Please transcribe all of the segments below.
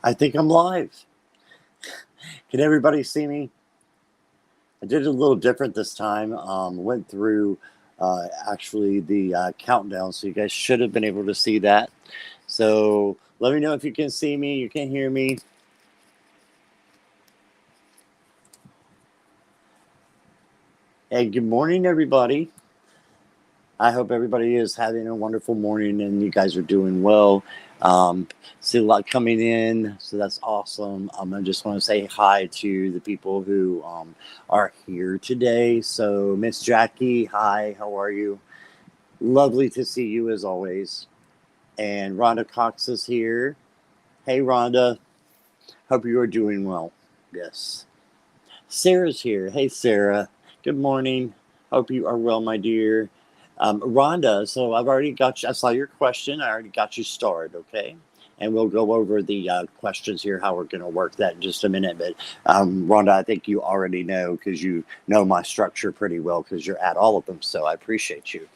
I think I'm live. Can everybody see me? I did it a little different this time. Went through actually the countdown, so you guys should have been able to see that. So let me know if you can see me, you can hear me. Hey, good morning, everybody. I hope everybody is having a wonderful morning and you guys are doing well. Um, See a lot coming in, so that's awesome. I just want to say hi to the people who are here today. So, Miss Jackie, hi, how are you? Lovely to see you as always. And Rhonda Cox is here. Hey, Rhonda, hope you are doing well. Yes. Sarah's here. Hey, Sarah. Good morning. Hope you are well, my dear. Rhonda, so I've already got you. I saw your question. I already got you started, okay? And we'll go over the questions here, how we're going to work that in just a minute. But Rhonda, I think you already know because you know my structure pretty well because you're at all of them. So I appreciate you.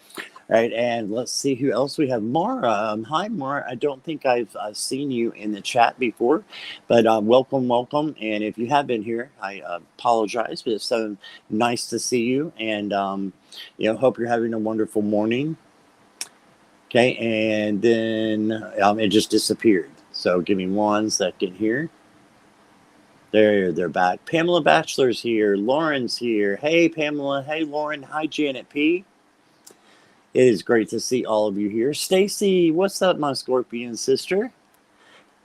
Right, and let's see who else we have. Mara, hi, Mara. I don't think I've seen you in the chat before, but welcome, welcome. And if you have been here, I apologize, but it's so nice to see you. And hope you're having a wonderful morning. Okay, and then it just disappeared. So give me 1 second here. They're back. Pamela Batchelor's here. Lauren's here. Hey, Pamela. Hey, Lauren. Hi, Janet P. It is great to see all of you here. Stacy, what's up, my Scorpion sister?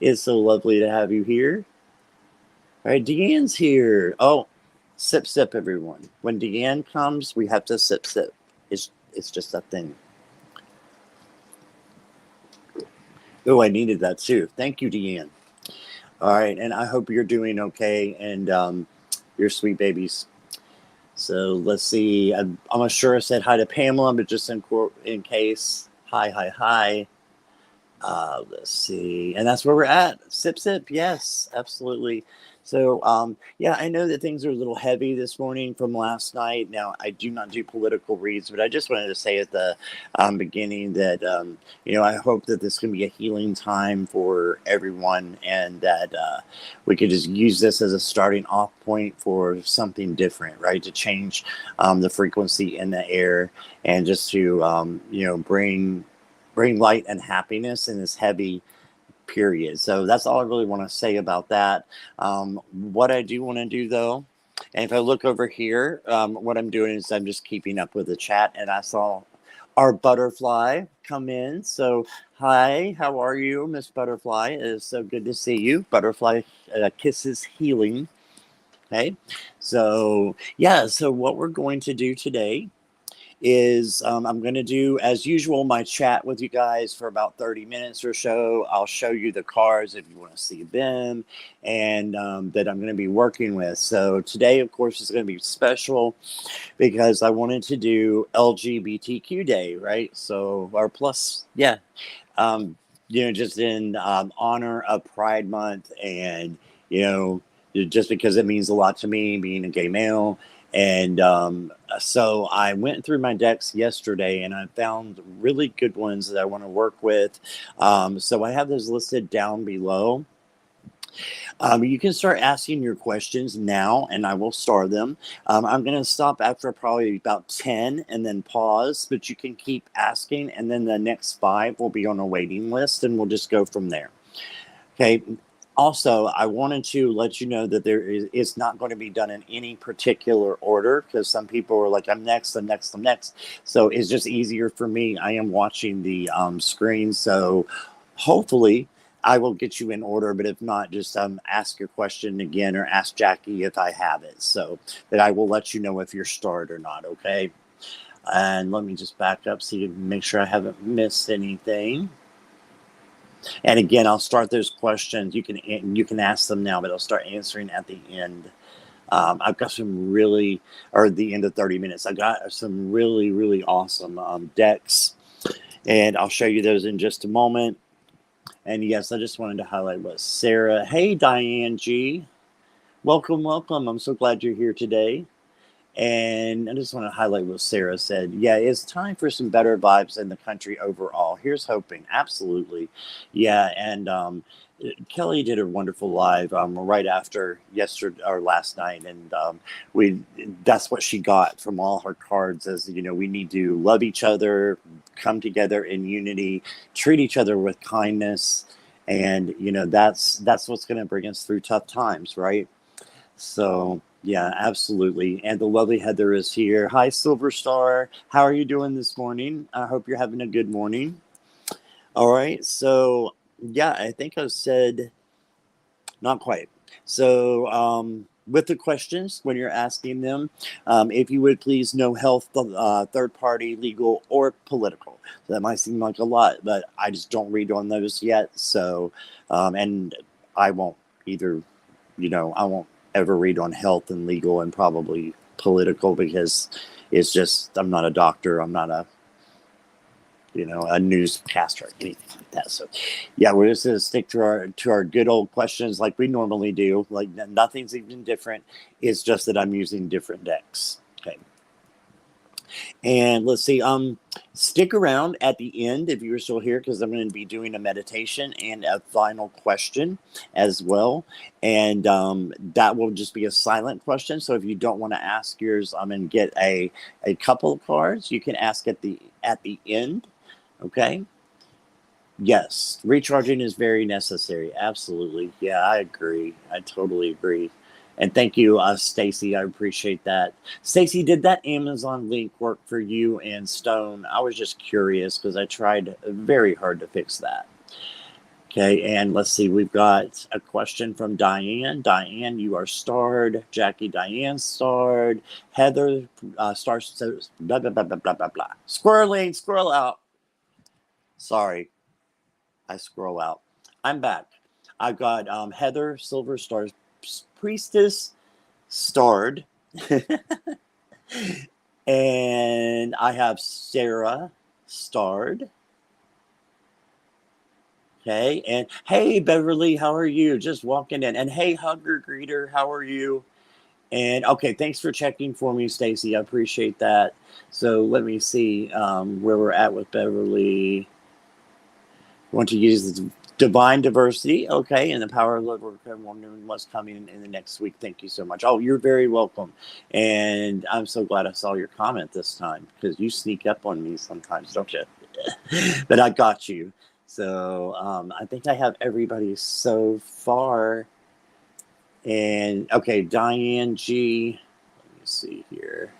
It's so lovely to have you here. All right, Deanne's here. Oh, sip, sip, everyone. When Deanne comes, we have to sip, sip. It's just a thing. Oh, I needed that too. Thank you, Deanne. All right, and I hope you're doing okay and your sweet babies. So let's see. I'm sure I said hi to Pamela, but just in case, hi, hi, hi. Let's see. And that's where we're at. Sip, sip. Yes, absolutely. So, yeah, I know that things are a little heavy this morning from last night. Now, I do not do political reads, but I just wanted to say at the beginning that, I hope that this can be a healing time for everyone and that we could just use this as a starting off point for something different, right? To change the frequency in the air and just to, bring light and happiness in this heavy period. So that's all I really want to say about that. What I do want to do though, and if I look over here, what I'm doing is I'm just keeping up with the chat, and I saw our butterfly come in. So hi, how are you, Miss Butterfly? It is so good to see you. Butterfly kisses healing. Okay, so yeah, so what we're going to do today is I'm going to do, as usual, my chat with you guys for about 30 minutes or so. I'll show you the cards if you want to see them and that I'm going to be working with. So today, of course, is going to be special because I wanted to do LGBTQ Day, right? So, or plus, yeah, just in honor of Pride Month and, just because it means a lot to me being a gay male. And so I went through my decks yesterday and I found really good ones that I want to work with. So I have those listed down below. You can start asking your questions now and I will start them. I'm going to stop after probably about 10 and then pause, but you can keep asking. And then the next 5 will be on a waiting list and we'll just go from there. Okay. Also, I wanted to let you know that it's not going to be done in any particular order because some people are like, I'm next, I'm next, I'm next. So it's just easier for me. I am watching the screen. So hopefully I will get you in order. But if not, just ask your question again or ask Jackie if I have it. So that I will let you know if you're started or not. Okay. And let me just back up so you can make sure I haven't missed anything. And again, I'll start those questions. You can ask them now, but I'll start answering at the end. I've got or the end of 30 minutes. I got some really, really awesome decks, and I'll show you those in just a moment. And yes, I just wanted to highlight what Sarah. Hey, Diane G. Welcome, welcome. I'm so glad you're here today. And I just want to highlight what Sarah said. Yeah, it's time for some better vibes in the country overall. Here's hoping. Absolutely. Yeah. And Kelly did a wonderful live right after yesterday or last night. And we that's what she got from all her cards is, we need to love each other, come together in unity, treat each other with kindness. And, that's what's going to bring us through tough times, right? So, yeah, absolutely. And the lovely Heather is here. Hi, Silver Star. How are you doing this morning? I hope you're having a good morning. All right. So, yeah, I think I said not quite. So, with the questions, when you're asking them, if you would please, no health, third party, legal, or political. So that might seem like a lot, but I just don't read on those yet. So, and I won't either, I won't ever read on health and legal and probably political because it's just, I'm not a doctor. I'm not a newscaster or anything like that. So, yeah, we're just gonna stick to our good old questions like we normally do. Like nothing's even different. It's just that I'm using different decks. Okay. And let's see. Stick around at the end if you're still here because I'm going to be doing a meditation and a final question as well. And that will just be a silent question. So if you don't want to ask yours, I'm going to get a couple of cards. You can ask at the end. Okay. Yes, recharging is very necessary. Absolutely. Yeah, I agree. I totally agree. And thank you, Stacy. I appreciate that. Stacy, did that Amazon link work for you and Stone? I was just curious because I tried very hard to fix that. Okay, and let's see. We've got a question from Diane. Diane, you are starred. Jackie, Diane starred. Heather, star. Blah blah blah blah blah blah blah. Squirreling, squirrel out. Sorry. I scroll out. I'm back. I've got Heather Silver Stars Priestess starred. And I have Sarah starred. Okay. And hey, Beverly, how are you? Just walking in. And hey, Hugger Greeter, how are you? And okay, thanks for checking for me, Stacy. I appreciate that. So let me see where we're at with Beverly. Want to use this divine diversity, okay, and the power of love work wondering what's coming in the next week. Thank you so much. Oh, you're very welcome. And I'm so glad I saw your comment this time because you sneak up on me sometimes, don't you? But I got you. So I think I have everybody so far. And okay, Diane G. Let me see here.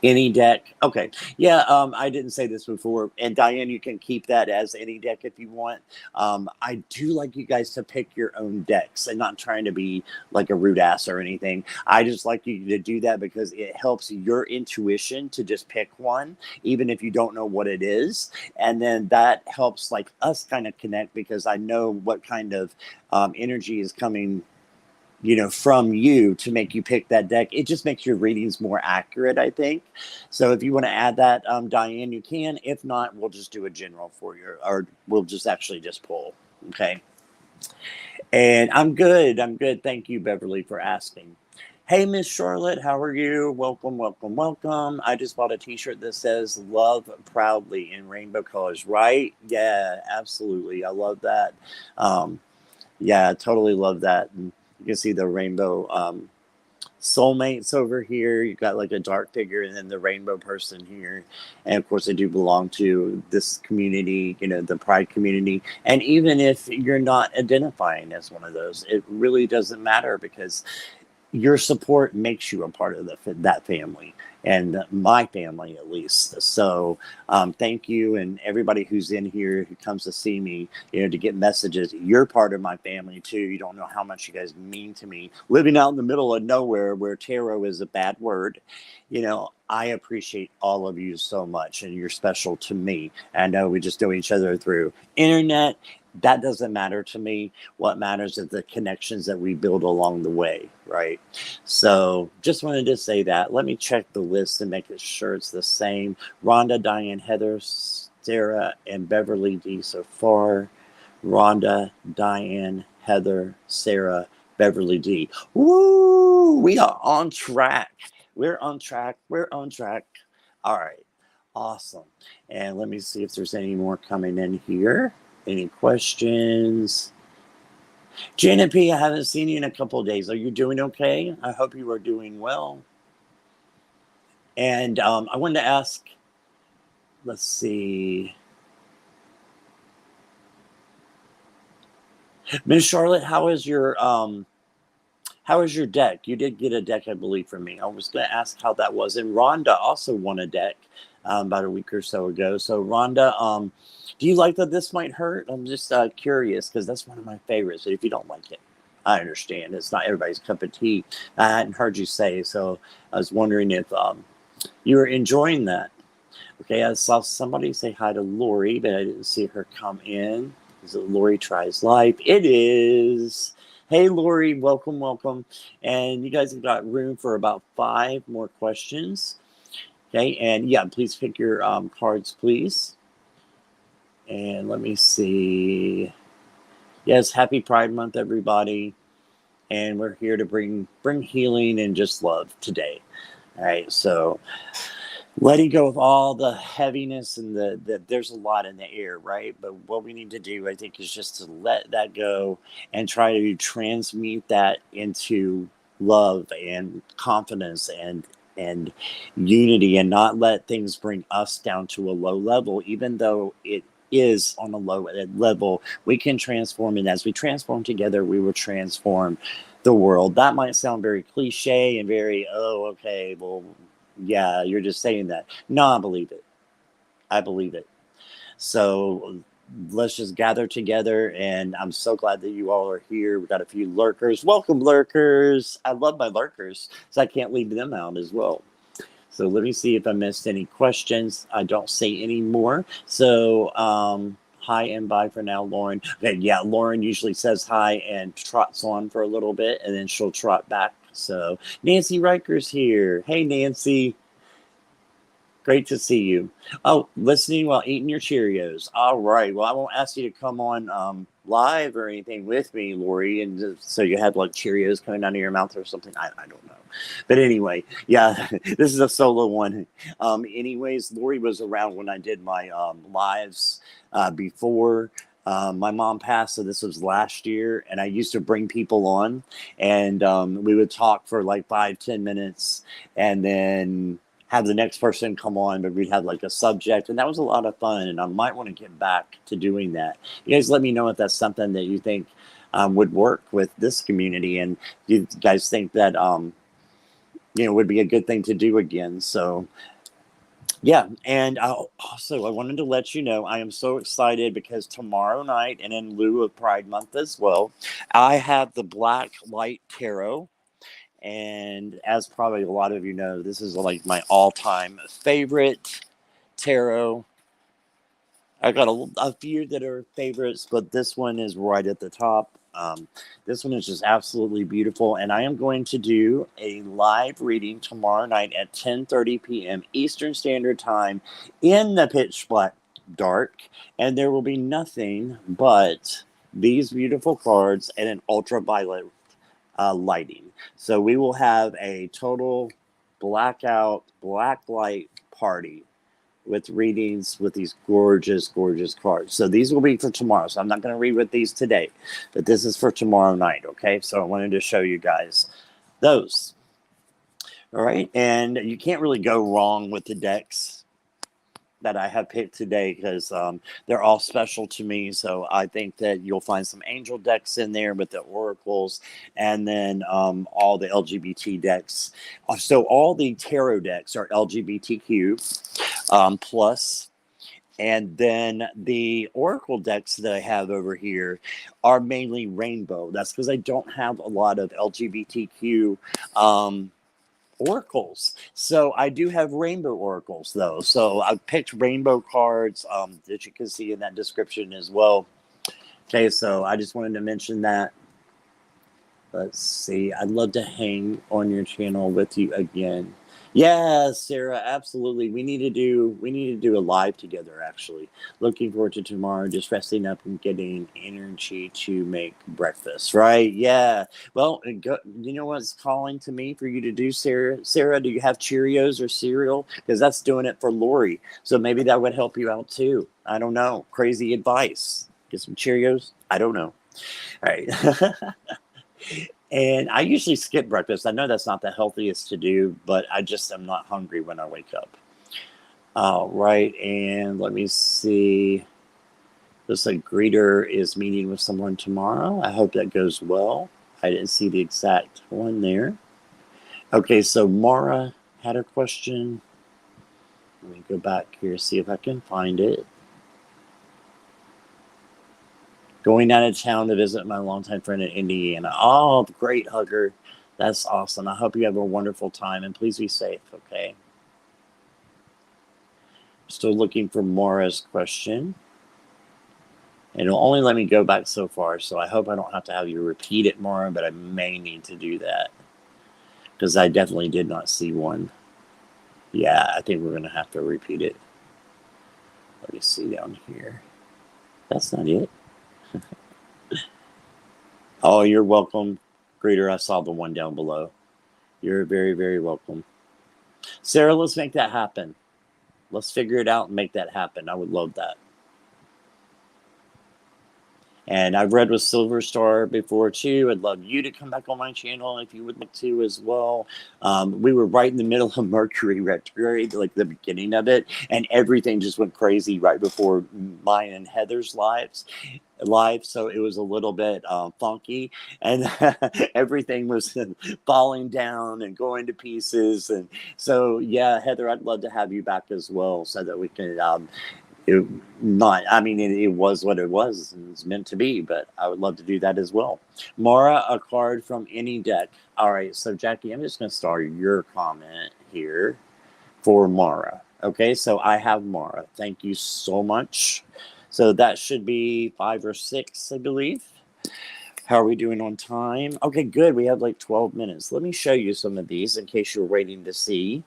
Any deck. Okay. Yeah, I didn't say this before. And Diane, you can keep that as any deck if you want. I do like you guys to pick your own decks and not trying to be like a rude ass or anything. I just like you to do that because it helps your intuition to just pick one, even if you don't know what it is. And then that helps like us kind of connect because I know what kind of energy is coming from you to make you pick that deck. It just makes your readings more accurate, I think. So if you want to add that, Diane, you can. If not, we'll just do a general for you, or we'll just actually just pull. Okay. And I'm good. I'm good. Thank you, Beverly, for asking. Hey, Miss Charlotte, how are you? Welcome, welcome, welcome. I just bought a t-shirt that says love proudly in rainbow colors, right? Yeah, absolutely. I love that. Yeah, I totally love that. And you can see the rainbow soulmates over here. You've got like a dark figure and then the rainbow person here. And of course, I do belong to this community, the Pride community. And even if you're not identifying as one of those, it really doesn't matter because your support makes you a part of that family and my family at least. So thank you. And everybody who's in here who comes to see me, to get messages, you're part of my family too. You don't know how much you guys mean to me. Living out in the middle of nowhere where tarot is a bad word, I appreciate all of you so much and you're special to me. I know we just know each other through internet. That doesn't matter to me. What matters is the connections that we build along the way, right? So just wanted to say that. Let me check the list and make sure it's the same. Rhonda, Diane, Heather, Sarah, and Beverly D so far. Rhonda, Diane, Heather, Sarah, Beverly D. Woo! We are on track. We're on track. We're on track. All right. Awesome. And let me see if there's any more coming in here. Any questions? Janet P, I haven't seen you in a couple of days. Are you doing okay? I hope you are doing well. And I wanted to ask, let's see. Miss Charlotte, how is your deck? You did get a deck, I believe, from me. I was going to ask how that was. And Rhonda also won a deck about a week or so ago. So Rhonda, do you like that This Might Hurt? I'm just curious because that's one of my favorites. But if you don't like it, I understand. It's not everybody's cup of tea. I hadn't heard you say, so I was wondering if you were enjoying that. Okay, I saw somebody say hi to Lori, but I didn't see her come in. Is it Lori Tries Life? It is. Hey, Lori, welcome, welcome. And you guys have got room for about 5 more questions. Okay, and yeah, please pick your cards, please. And let me see. Yes, happy Pride Month, everybody. And we're here to bring healing and just love today. All right, so letting go of all the heaviness and there's a lot in the air, right? But what we need to do, I think, is just to let that go and try to transmute that into love and confidence and unity, and not let things bring us down to a low level, even though it is on a low level. We can transform, and as we transform together, we will transform the world. That might sound very cliche and very, oh, okay, well, yeah, you're just saying that. No, I believe it. I believe it. So let's just gather together. And I'm so glad that you all are here. We got a few lurkers. Welcome, lurkers. I love my lurkers, so I can't leave them out as well. So let me see if I missed any questions. I don't see any more. So hi and bye for now, Lauren. Okay, yeah, Lauren usually says hi and trots on for a little bit, and then she'll trot back. So Nancy Riker's here. Hey, Nancy. Great to see you. Oh, listening while eating your Cheerios. All right. Well, I won't ask you to come on live or anything with me, Lori, and so you have like Cheerios coming out of your mouth or something. I don't know. But anyway, yeah, this is a solo one. Anyways, Lori was around when I did my lives before. My mom passed, so this was last year, and I used to bring people on, and we would talk for like 5-10 minutes, and then have the next person come on, but we'd have like a subject, and that was a lot of fun, and I might want to get back to doing that. You guys let me know if that's something that you think would work with this community, and you guys think that would be a good thing to do again. So yeah, and also I wanted to let you know I am so excited because tomorrow night, and in lieu of Pride Month as well, I have the Black Light Tarot. And as probably a lot of you know, this is like my all-time favorite tarot. I got a few that are favorites, but this one is right at the top. This one is just absolutely beautiful, and I am going to do a live reading tomorrow night at 10:30 p.m. Eastern Standard Time in the pitch black dark, and there will be nothing but these beautiful cards and an ultraviolet lighting. So we will have a total blackout, black light party with readings with these gorgeous, gorgeous cards. So these will be for tomorrow. So I'm not going to read with these today, but this is for tomorrow night. Okay. So I wanted to show you guys those. All right. And you can't really go wrong with the decks that I have picked today because they're all special to me. So I think that you'll find some angel decks in there with the oracles, and then all the LGBT decks. So all the tarot decks are LGBTQ plus. And then the oracle decks that I have over here are mainly rainbow. That's because I don't have a lot of LGBTQ oracles. So I do have rainbow oracles though. So I picked rainbow cards that you can see in that description as well. Okay, so I just wanted to mention that. Let's see. I'd love to hang on your channel with you again. Yeah, Sarah, absolutely. We need to do a live together actually. Looking forward to tomorrow, just resting up and getting energy to make breakfast, right? Yeah. Well, you know what's calling to me for you to do, Sarah? Sarah, do you have Cheerios or cereal? Because that's doing it for Lori. So maybe that would help you out too. I don't know. Crazy advice. Get some Cheerios? I don't know. All right. And I usually skip breakfast. I know that's not the healthiest to do, but I just am not hungry when I wake up. All right, and let me see. Looks like Greeter is meeting with someone tomorrow. I hope that goes well. I didn't see the exact one there. Okay, so Mara had a question. Let me go back here, see if I can find it. Going out of town to visit my longtime friend in Indiana. Oh, great, Hugger. That's awesome. I hope you have a wonderful time and please be safe, okay? Still looking for Maura's question. And it'll only let me go back so far, so I hope I don't have to have you repeat it, Maura, but I may need to do that. Because I definitely did not see one. Yeah, I think we're going to have to repeat it. Let me see down here. That's not it. Oh, you're welcome, Greeter. I saw the one down below. You're very, very welcome. Sarah, let's make that happen. Let's figure it out and make that happen. I would love that. And I've read with Silver Star before too. I'd love you to come back on my channel if you would like to as well. We were right in the middle of Mercury retrograde, like the beginning of it, and everything just went crazy right before mine and Heather's live, so it was a little bit funky, and everything was falling down and going to pieces. And so, yeah, Heather, I'd love to have you back as well, so that we can it not I mean it was what it was and it's meant to be, but I would love to do that as well. Mara, a card from any deck. All right, so Jackie, I'm just going to start your comment here for Mara. Okay, so I have Mara. Thank you so much. So that should be 5 or 6, I believe. How are we doing on time? Okay, good. We have like 12 minutes. Let me show you some of these in case you're waiting to see.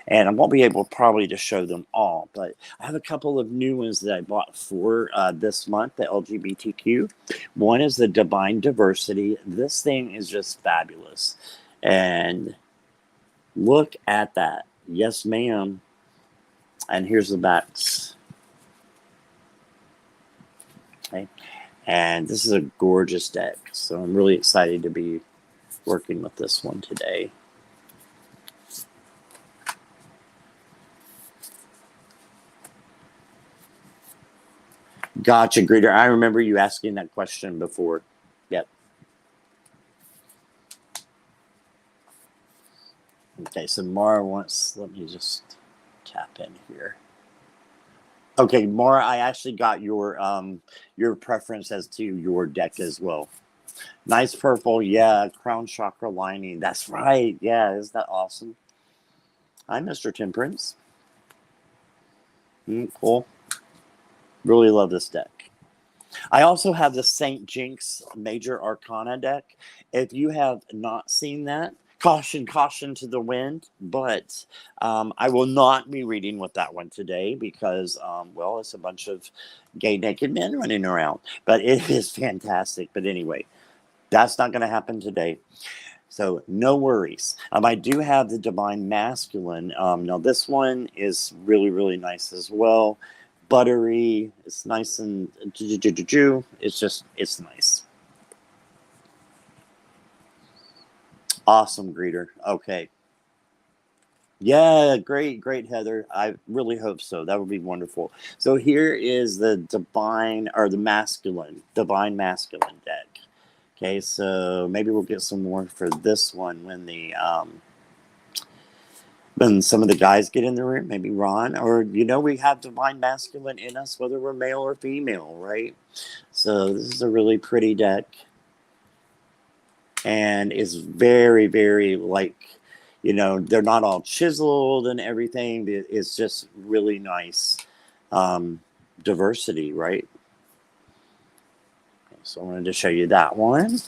And I won't be able probably to show them all, but I have a couple of new ones that I bought for this month, the LGBTQ. One is the Divine Diversity. This thing is just fabulous. And look at that. Yes, ma'am. And here's the backs. Okay. And this is a gorgeous deck. So I'm really excited to be working with this one today. Gotcha, Greeter. I remember you asking that question before. Yep. Okay, so Mara wants, let me just tap in here. Okay, Mara, I actually got your preference as to your deck as well. Nice purple, yeah, crown chakra lining. That's right. Yeah, isn't that awesome? Hi, Mr. Temperance. Cool. Really love this deck. I also have the St. Jinx Major Arcana deck. If you have not seen that, caution, caution to the wind. But I will not be reading with that one today because, well, it's a bunch of gay naked men running around. But it is fantastic. But anyway, that's not going to happen today. So no worries. I do have the Divine Masculine. Now this one is really, really nice as well. Buttery. It's nice and it's nice. Awesome, Greeter. Okay. Yeah, great, Heather. I really hope so. That would be wonderful. So here is the Divine Divine Masculine deck. Okay, so maybe we'll get some more for this one when some of the guys get in the room, maybe Ron, or we have Divine Masculine in us, whether we're male or female, right? So this is a really pretty deck, and it's very, very they're not all chiseled and everything. It's just really nice diversity, right? So I wanted to show you that one.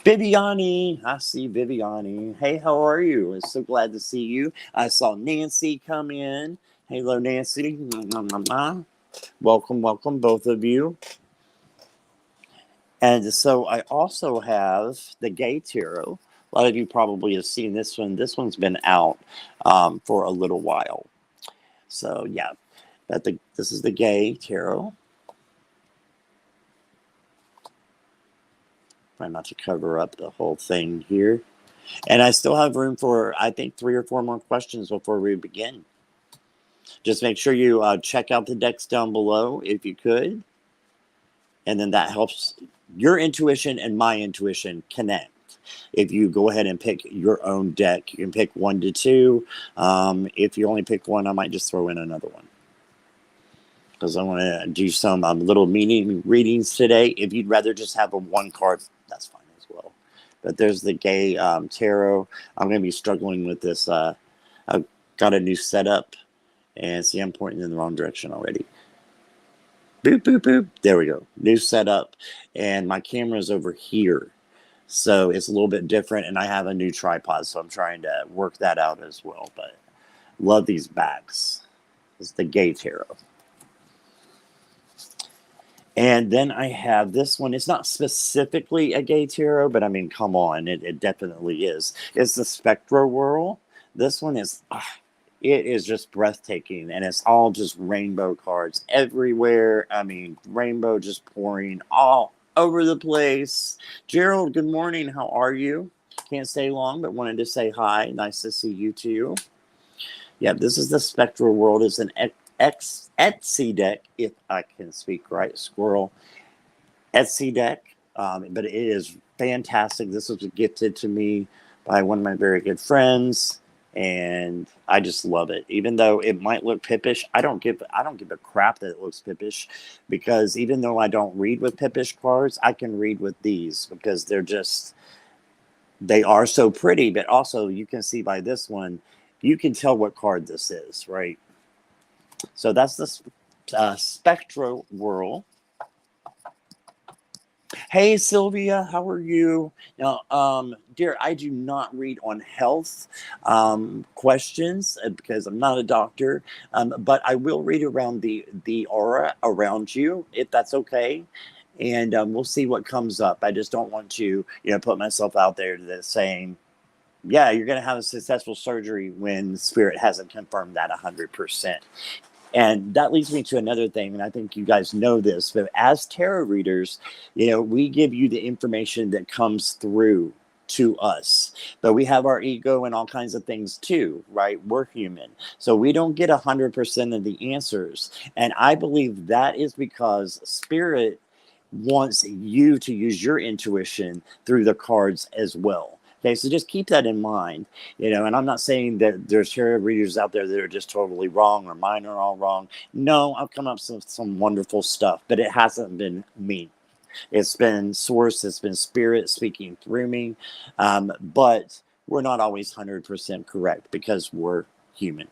Viviani, I see Viviani. Hey, how are you? I'm so glad to see you. I saw Nancy come in. Hello, Nancy. Welcome, welcome, both of you. And so I also have the Gay Tarot. A lot of you probably have seen this one. This one's been out for a little while. So yeah, this is the Gay Tarot. Try not to cover up the whole thing here. And I still have room for, I think, 3 or 4 more questions before we begin. Just make sure you check out the decks down below if you could. And then that helps your intuition and my intuition connect. If you go ahead and pick your own deck, you can pick 1 to 2. If you only pick 1, I might just throw in another one. Because I want to do some little meaning readings today. If you'd rather just have a 1 card, that's fine as well. But there's the Gay Tarot. I'm going to be struggling with this. I've got a new setup. And see, I'm pointing in the wrong direction already. Boop, boop, boop. There we go. New setup. And my camera's over here. So it's a little bit different. And I have a new tripod. So I'm trying to work that out as well. But love these backs. It's the Gay Tarot. And then I have this one. It's not specifically a Gay Tarot, but I mean, come on. It definitely is. It's the Spectrowhirl. This one is... it is just breathtaking, and it's all just rainbow cards everywhere. I mean, rainbow just pouring all over the place. Gerald, good morning. How are you? Can't stay long, but wanted to say hi. Nice to see you too. Yeah, this is the Spectrowhirl. It's an Etsy deck, if I can speak right. Squirrel. Etsy deck, but it is fantastic. This was gifted to me by one of my very good friends. And I just love it. Even though it might look pippish, I don't give a crap that it looks pippish, because even though I don't read with pippish cards, I can read with these because they are so pretty. But also, you can see by this one, you can tell what card this is, right? So that's the Spectrowhirl. Hey, Sylvia, how are you? Now, dear, I do not read on health questions because I'm not a doctor, but I will read around the aura around you, if that's okay. And we'll see what comes up. I just don't want to, put myself out there that's saying, yeah, you're going to have a successful surgery when Spirit hasn't confirmed that 100%. And that leads me to another thing, and I think you guys know this, but as tarot readers, we give you the information that comes through to us. But we have our ego and all kinds of things too, right? We're human. So we don't get 100% of the answers. And I believe that is because Spirit wants you to use your intuition through the cards as well. Okay, so just keep that in mind, and I'm not saying that there's tarot readers out there that are just totally wrong or mine are all wrong. No, I've come up with some wonderful stuff, but it hasn't been me. It's been Source, it's been Spirit speaking through me, but we're not always 100% correct because we're human.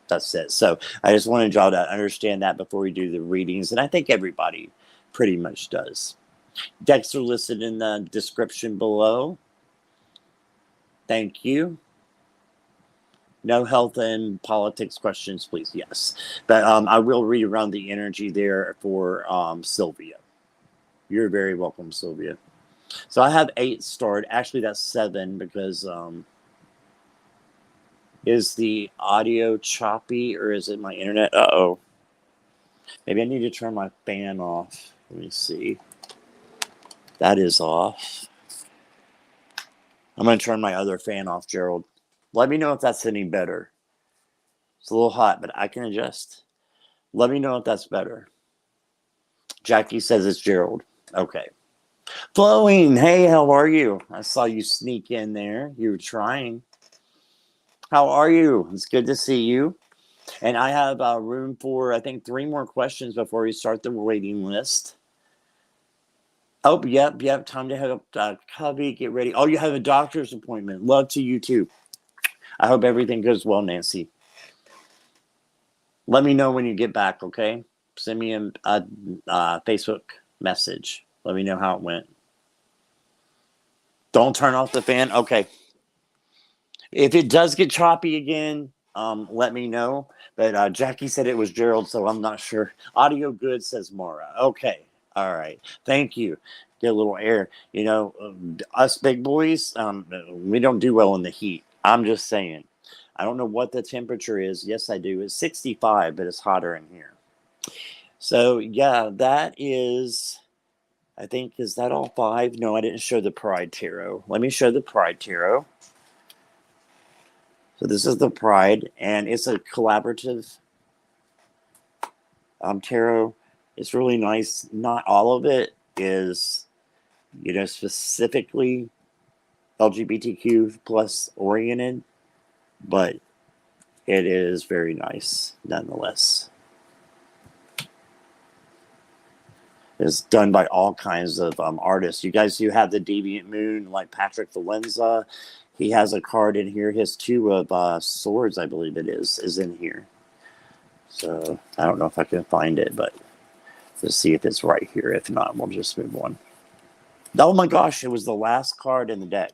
That's it. So I just wanted y'all to understand that before we do the readings, and I think everybody pretty much does. Decks are listed in the description below. Thank you. No health and politics questions, please. Yes. But I will read around the energy there for Sylvia. You're very welcome, Sylvia. So I have 8 starred. Actually, that's 7 because is the audio choppy or is it my internet? Uh-oh. Maybe I need to turn my fan off. Let me see. That is off. I'm going to turn my other fan off, Gerald. Let me know if that's any better. It's a little hot, but I can adjust. Let me know if that's better. Jackie says it's Gerald. Okay. Flowing. Hey, how are you? I saw you sneak in there. You were trying. How are you? It's good to see you. And I have room for, I think, 3 more questions before we start the waiting list. Oh, yep. Time to head up Cubby. Get ready. Oh, you have a doctor's appointment. Love to you, too. I hope everything goes well, Nancy. Let me know when you get back, okay? Send me a Facebook message. Let me know how it went. Don't turn off the fan. Okay. If it does get choppy again, let me know. But Jackie said it was Gerald, so I'm not sure. Audio good, says Mara. Okay. All right. Thank you. Get a little air. You know, us big boys, we don't do well in the heat. I'm just saying. I don't know what the temperature is. Yes, I do. It's 65, but it's hotter in here. So, yeah, that is, I think, is that all five? No, I didn't show the Pride Tarot. Let me show the Pride Tarot. So this is the Pride, and it's a collaborative tarot. It's really nice. Not all of it is, specifically LGBTQ plus oriented, but it is very nice nonetheless. It's done by all kinds of artists. You guys do have the Deviant Moon, like Patrick Valenza. He has a card in here. His two of swords, I believe it is in here. So I don't know if I can find it, but let's see if it's right here. If not, we'll just move on. Oh my gosh, it was the last card in the deck.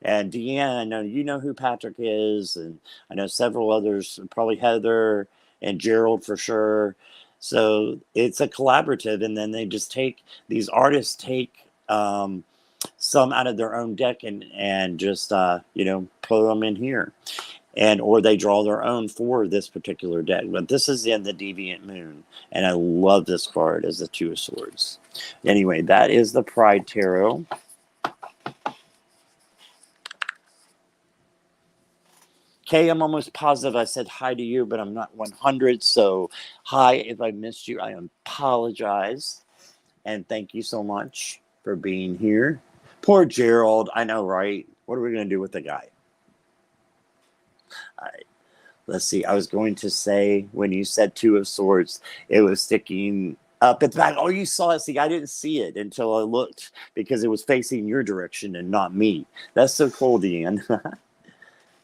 And Deanne, I know you know who Patrick is, and I know several others, probably Heather and Gerald for sure. So it's a collaborative, and then they just these artists take some out of their own deck and just put them in here, or they draw their own for this particular deck. But this is in the Deviant Moon, and I love this card as the Two of Swords. Anyway, that is the Pride Tarot. Kay, I'm almost positive I said hi to you, but I'm not 100. So hi, if I missed you, I apologize. And thank you so much for being here. Poor Gerald. I know, right? What are we going to do with the guy? All right. Let's see. I was going to say, when you said Two of Swords, it was sticking up at the back. Oh, you saw it. See, I didn't see it until I looked because it was facing your direction and not me. That's so cool, Deanne.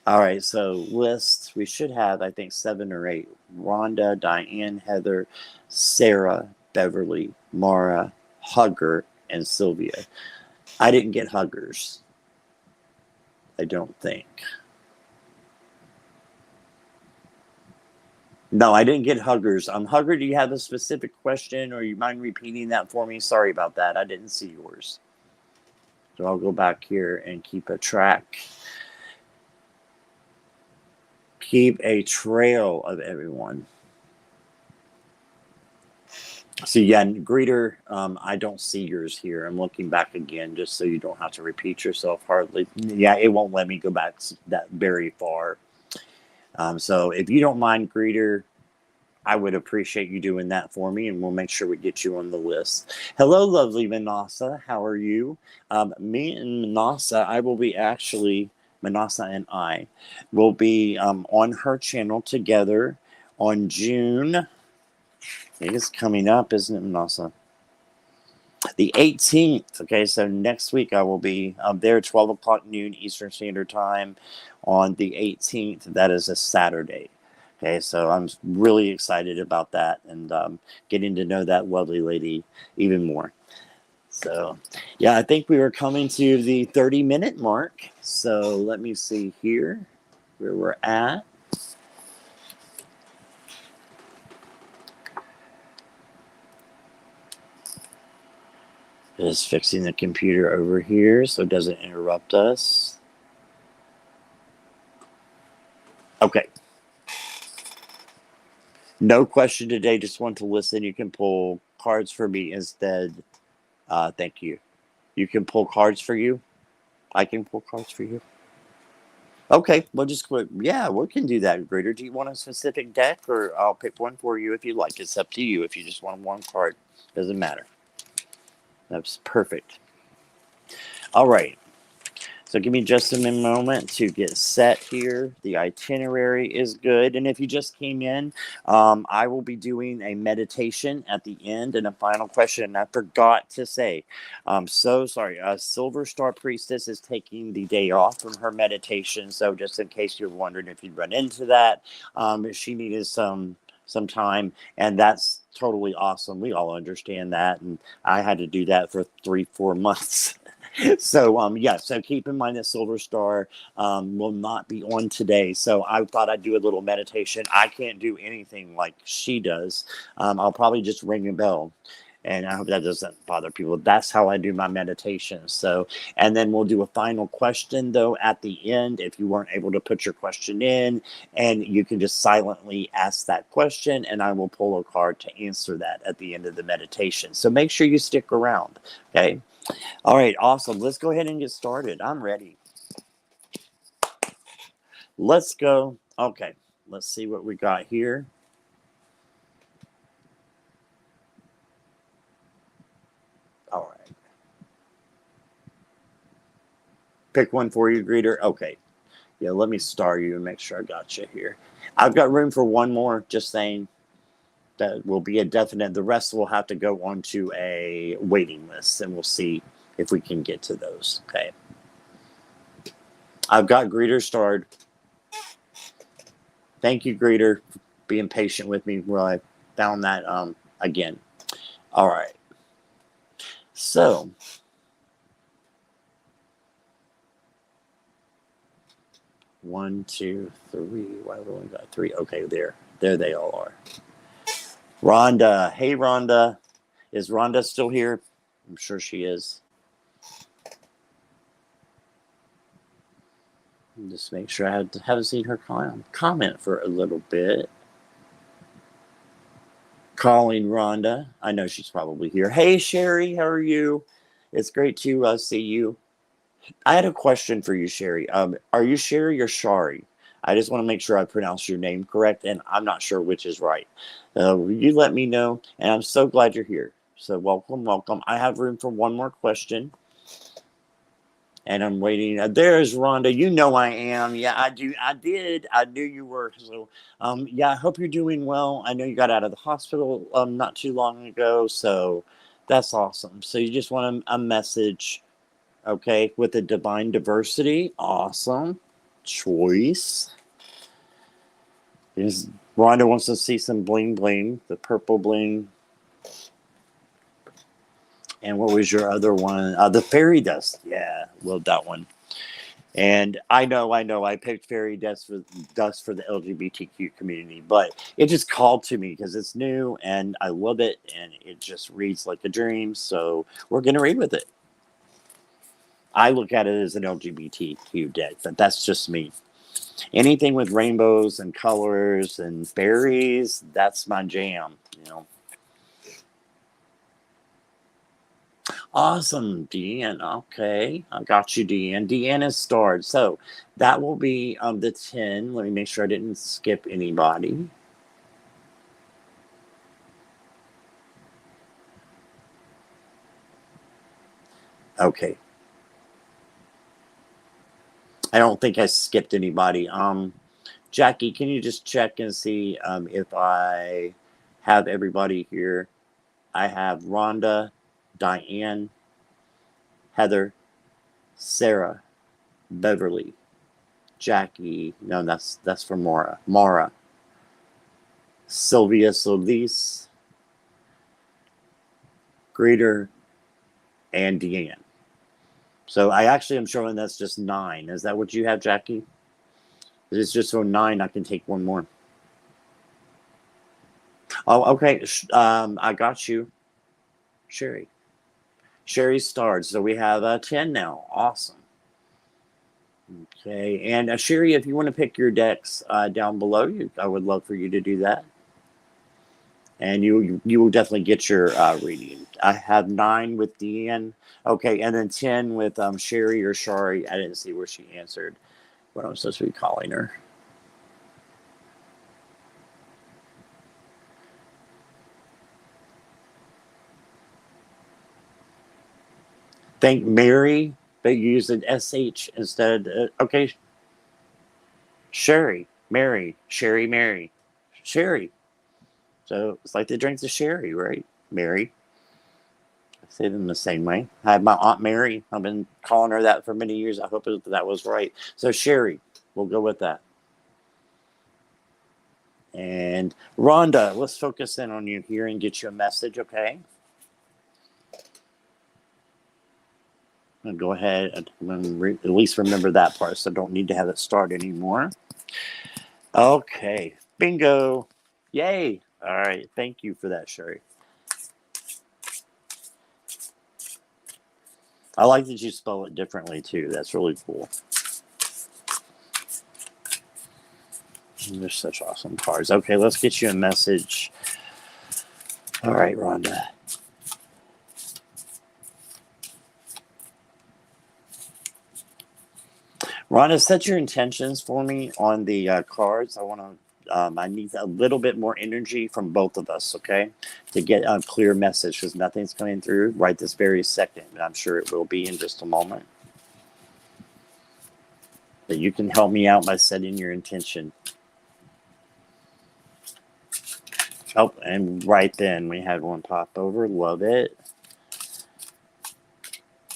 All right, so list, we should have, I think, 7 or 8. Rhonda, Diane, Heather, Sarah, Beverly, Mara, Hugger, and Sylvia. I didn't get Huggers. I don't think. No, I didn't get Huggers. Hugger, do you have a specific question, or you mind repeating that for me? Sorry about that. I didn't see yours. So I'll go back here and keep a track. Keep a trail of everyone. So yeah, Greeter, I don't see yours here. I'm looking back again just so you don't have to repeat yourself hardly. Yeah, it won't let me go back that very far. So if you don't mind, Greeter, I would appreciate you doing that for me, and we'll make sure we get you on the list. Hello, lovely Manasa. How are you? Me and Manasa, I will be actually... Manasa and I will be on her channel together on June. I think it's coming up, isn't it, Manasa? The 18th. Okay, so next week I will be there at 12 o'clock noon Eastern Standard Time on the 18th. That is a Saturday. Okay, so I'm really excited about that and getting to know that lovely lady even more. So, yeah, I think we were coming to the 30-minute mark. So let me see here where we're at. Just fixing the computer over here so it doesn't interrupt us. Okay. No question today. Just want to listen. You can pull cards for me instead. Thank you. You can pull cards for you. I can pull cards for you. Okay, we'll just quit. Yeah, we can do that, Greater. Do you want a specific deck, or I'll pick one for you if you like? It's up to you. If you just want one card, doesn't matter. That's perfect. All right. So give me just a moment to get set here. The itinerary is good. And if you just came in, I will be doing a meditation at the end and a final question. And I forgot to say, so sorry, Silver Star Priestess is taking the day off from her meditation. So just in case you're wondering if you'd run into that, she needed some time, and that's totally awesome. We all understand that. And I had to do that for 3-4 months. So yeah, so keep in mind that Silver Star will not be on today. So I thought I'd do a little meditation. I can't do anything like she does. I'll probably just ring a bell. And I hope that doesn't bother people. That's how I do my meditation. So, and then we'll do a final question though at the end if you weren't able to put your question in, and you can just silently ask that question, and I will pull a card to answer that at the end of the meditation. So make sure you stick around. Okay. All right, awesome. Let's go ahead and get started. I'm ready. Let's go. Okay, let's see what we got here. All right. Pick one for you, greeter. Okay. Yeah, let me star you and make sure I got you here. I've got room for one more, just saying. That will be a definite. The rest will have to go onto a waiting list, and we'll see if we can get to those. Okay. I've got greeter starred. Thank you, greeter, for being patient with me while I found that again. All right. So, 1, 2, 3. Why have we only got 3? Okay, there they all are. Rhonda, hey Rhonda, is Rhonda still here? I'm sure she is. Just make sure I haven't seen her comment for a little bit. Calling Rhonda. I know she's probably here. Hey Sherry, how are you? It's great to see you. I had a question for you, Sherry. Are you Sherry or Shari? I just want to make sure I pronounce your name correct, and I'm not sure which is right. You let me know, and I'm so glad you're here. So welcome, welcome. I have room for one more question, and I'm waiting. There's Rhonda. You know I am. Yeah, I do. I did. I knew you were. So, yeah, I hope you're doing well. I know you got out of the hospital not too long ago, so that's awesome. So you just want a message. Okay, with the divine diversity. Awesome choice. Is Rhonda wants to see some bling bling, the purple bling. And what was your other one? The fairy dust. Yeah, love that one. And I know, I picked fairy dust for the LGBTQ community, but it just called to me because it's new and I love it and it just reads like a dream. So we're gonna read with it. I look at it as an LGBTQ deck, but that's just me. Anything with rainbows and colors and fairies, that's my jam, you know. Awesome, Deanne. Okay, I got you, Deanne. Deanne is starred. So that will be the 10. Let me make sure I didn't skip anybody. Okay. I don't think I skipped anybody. Jackie, can you just check and see if I have everybody here? I have Rhonda, Diane, Heather, Sarah, Beverly, Jackie. No, that's for Mara. Mara, Sylvia Solis, Greeter, and Deanne. So I actually am showing that's just 9. Is that what you have, Jackie? If it's just so 9, I can take one more. Oh, okay. I got you, Sherry. Sherry starred. So we have 10 now. Awesome. Okay, and Sherry, if you want to pick your decks down below, I would love for you to do that. And you will definitely get your reading. I have 9 with Deanne. Okay, and then 10 with Sherry or Shari. I didn't see where she answered what I'm supposed to be calling her. Thank Mary, but you used an SH instead. Okay, Sherry, Mary, Sherry, Mary, Sherry. So it's like they drink the sherry, right? Mary. I say them the same way. I have my Aunt Mary. I've been calling her that for many years. I hope that was right. So Sherry, we'll go with that. And Rhonda, let's focus in on you here and get you a message, okay? I'm gonna go ahead and at least remember that part, so I don't need to have it start anymore. Okay, bingo. Yay. All right, thank you for that, Sherry. I like that you spell it differently too. That's really cool. They're such awesome cards. Okay, let's get you a message. All right, Rhonda. Rhonda, set your intentions for me on the cards. I need a little bit more energy from both of us, okay, to get a clear message because nothing's coming through right this very second. I'm sure it will be in just a moment. But you can help me out by setting your intention. Oh, and right then we had one pop over. Love it.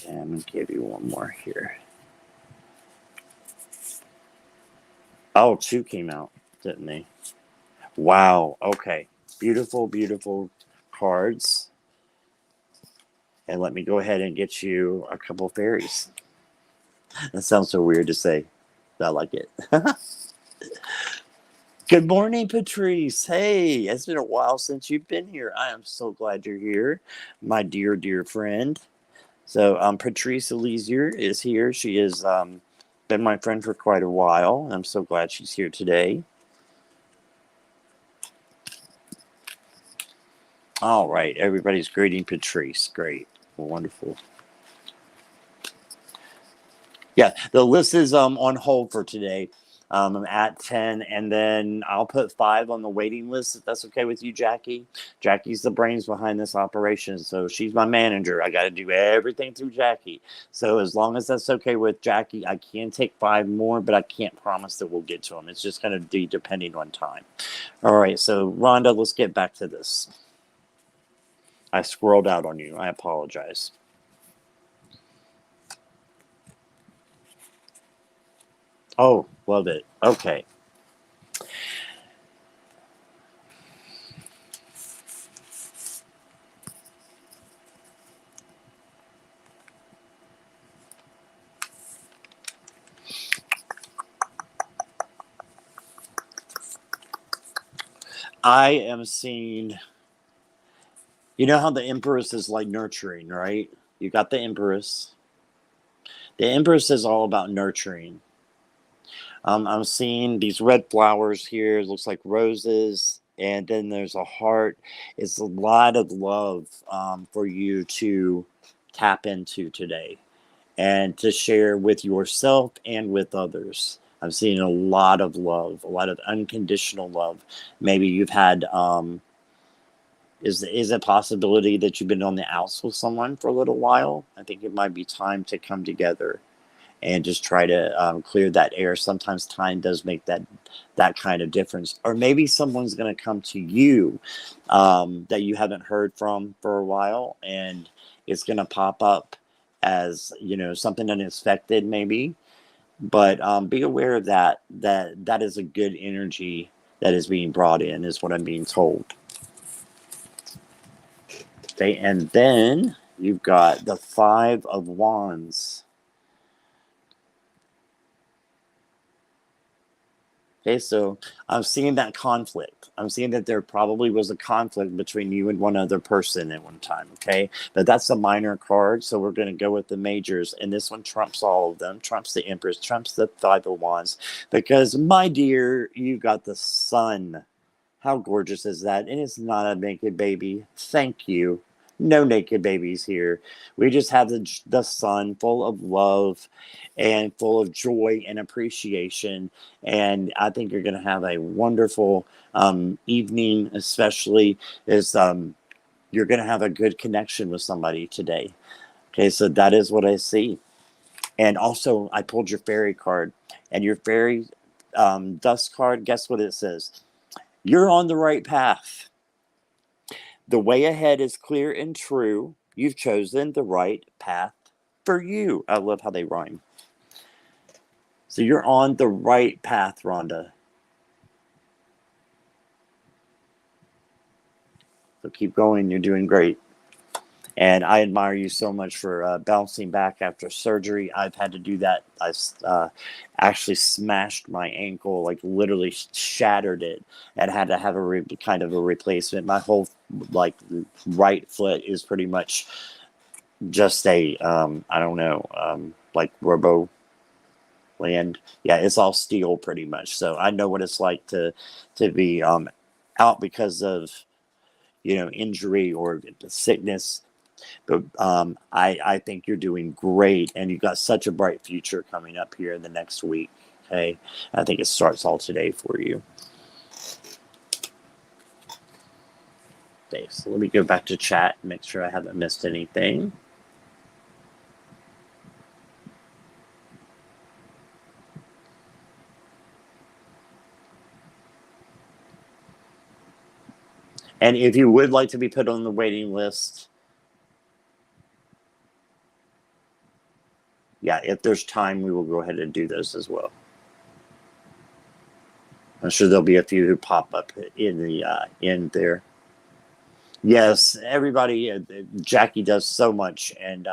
And I'm going to give you one more here. Oh, two came out, didn't they? Wow. Okay. Beautiful, beautiful cards. And let me go ahead and get you a couple fairies. That sounds so weird to say. I like it. Good morning, Patrice. Hey, it's been a while since you've been here. I am so glad you're here, my dear, dear friend. So, Patrice Elisier is here. She has been my friend for quite a while. I'm so glad she's here today. All right, everybody's greeting Patrice. Great, wonderful. Yeah, the list is on hold for today. I'm at 10, and then I'll put 5 on the waiting list if that's okay with you, Jackie. Jackie's the brains behind this operation, so she's my manager. I got to do everything through Jackie. So as long as that's okay with Jackie, I can take 5 more, but I can't promise that we'll get to them. It's just going to be depending on time. All right, so Rhonda, let's get back to this. I squirreled out on you. I apologize. Oh, love it. Okay. I am seeing, you know how the Empress is like nurturing, right? You got the Empress. The Empress is all about nurturing. I'm seeing these red flowers here. It looks like roses. And then there's a heart. It's a lot of love for you to tap into today and to share with yourself and with others. I'm seeing a lot of love, a lot of unconditional love. Maybe you've had is a possibility that you've been on the outs with someone for a little while. I think it might be time to come together and just try to clear that air. Sometimes time does make that kind of difference. Or maybe someone's going to come to you that you haven't heard from for a while, and it's going to pop up as something unexpected, maybe. But be aware of that. That is a good energy that is being brought in, is what I'm being told. Okay, and then you've got the 5 of Wands. Okay, so I'm seeing that conflict. I'm seeing that there probably was a conflict between you and one other person at one time, okay? But that's a minor card, so we're going to go with the majors. And this one trumps all of them, trumps the Empress, trumps the 5 of Wands. Because, my dear, you got the Sun. How gorgeous is that? And it's not a naked baby. Thank you. No naked babies here. We just have the sun full of love and full of joy and appreciation. And I think you're going to have a wonderful evening, especially as you're going to have a good connection with somebody today. Okay, so that is what I see. And also, I pulled your fairy card. And your fairy dust card, guess what it says? You're on the right path. The way ahead is clear and true. You've chosen the right path for you. I love how they rhyme. So you're on the right path, Rhonda. So keep going. You're doing great. And I admire you so much for bouncing back after surgery. I've had to do that. I actually smashed my ankle, like literally shattered it, and had to have kind of a replacement. My whole like right foot is pretty much just a I don't know, like robo land. Yeah, it's all steel pretty much. So I know what it's like to be out because of injury or sickness. But I think you're doing great, and you've got such a bright future coming up here in the next week. Okay, I think it starts all today for you. Okay, so let me go back to chat and make sure I haven't missed anything. And if you would like to be put on the waiting list, yeah, if there's time, we will go ahead and do those as well. I'm sure there'll be a few who pop up in the end there. Yes, everybody. Jackie does so much, and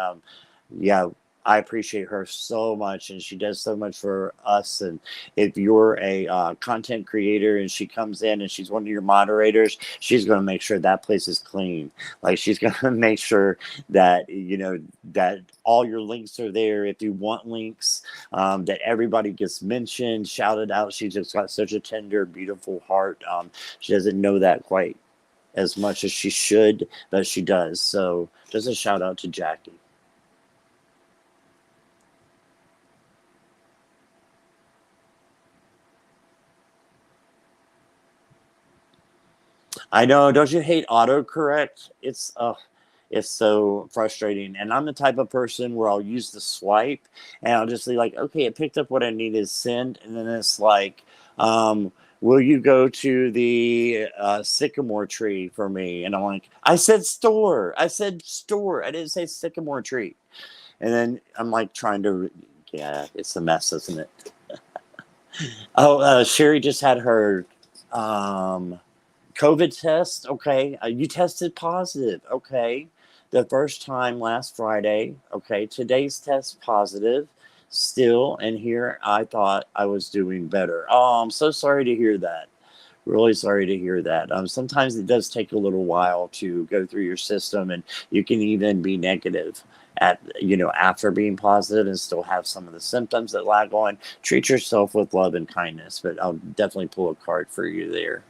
yeah, I appreciate her so much, and she does so much for us. And if you're a content creator and she comes in and she's one of your moderators, she's going to make sure that place is clean. Like she's going to make sure that that all your links are there. If you want links, that everybody gets mentioned, shouted out. She just got such a tender, beautiful heart. She doesn't know that quite as much as she should, but she does. So just a shout out to Jackie. I know, don't you hate autocorrect? It's so frustrating. And I'm the type of person where I'll use the swipe and I'll just be like, okay, it picked up what I need to send, and then it's like, will you go to the sycamore tree for me? And I'm like, I said store. I said store. I didn't say sycamore tree. And then I'm like trying to, yeah, it's a mess, isn't it? Oh, Sherry just had her COVID test. Okay. You tested positive. Okay. The first time last Friday. Okay. Today's test positive still. And here I thought I was doing better. Oh, I'm so sorry to hear that. Really sorry to hear that. Sometimes it does take a little while to go through your system, and you can even be negative at after being positive and still have some of the symptoms that lag on. Treat yourself with love and kindness, but I'll definitely pull a card for you there.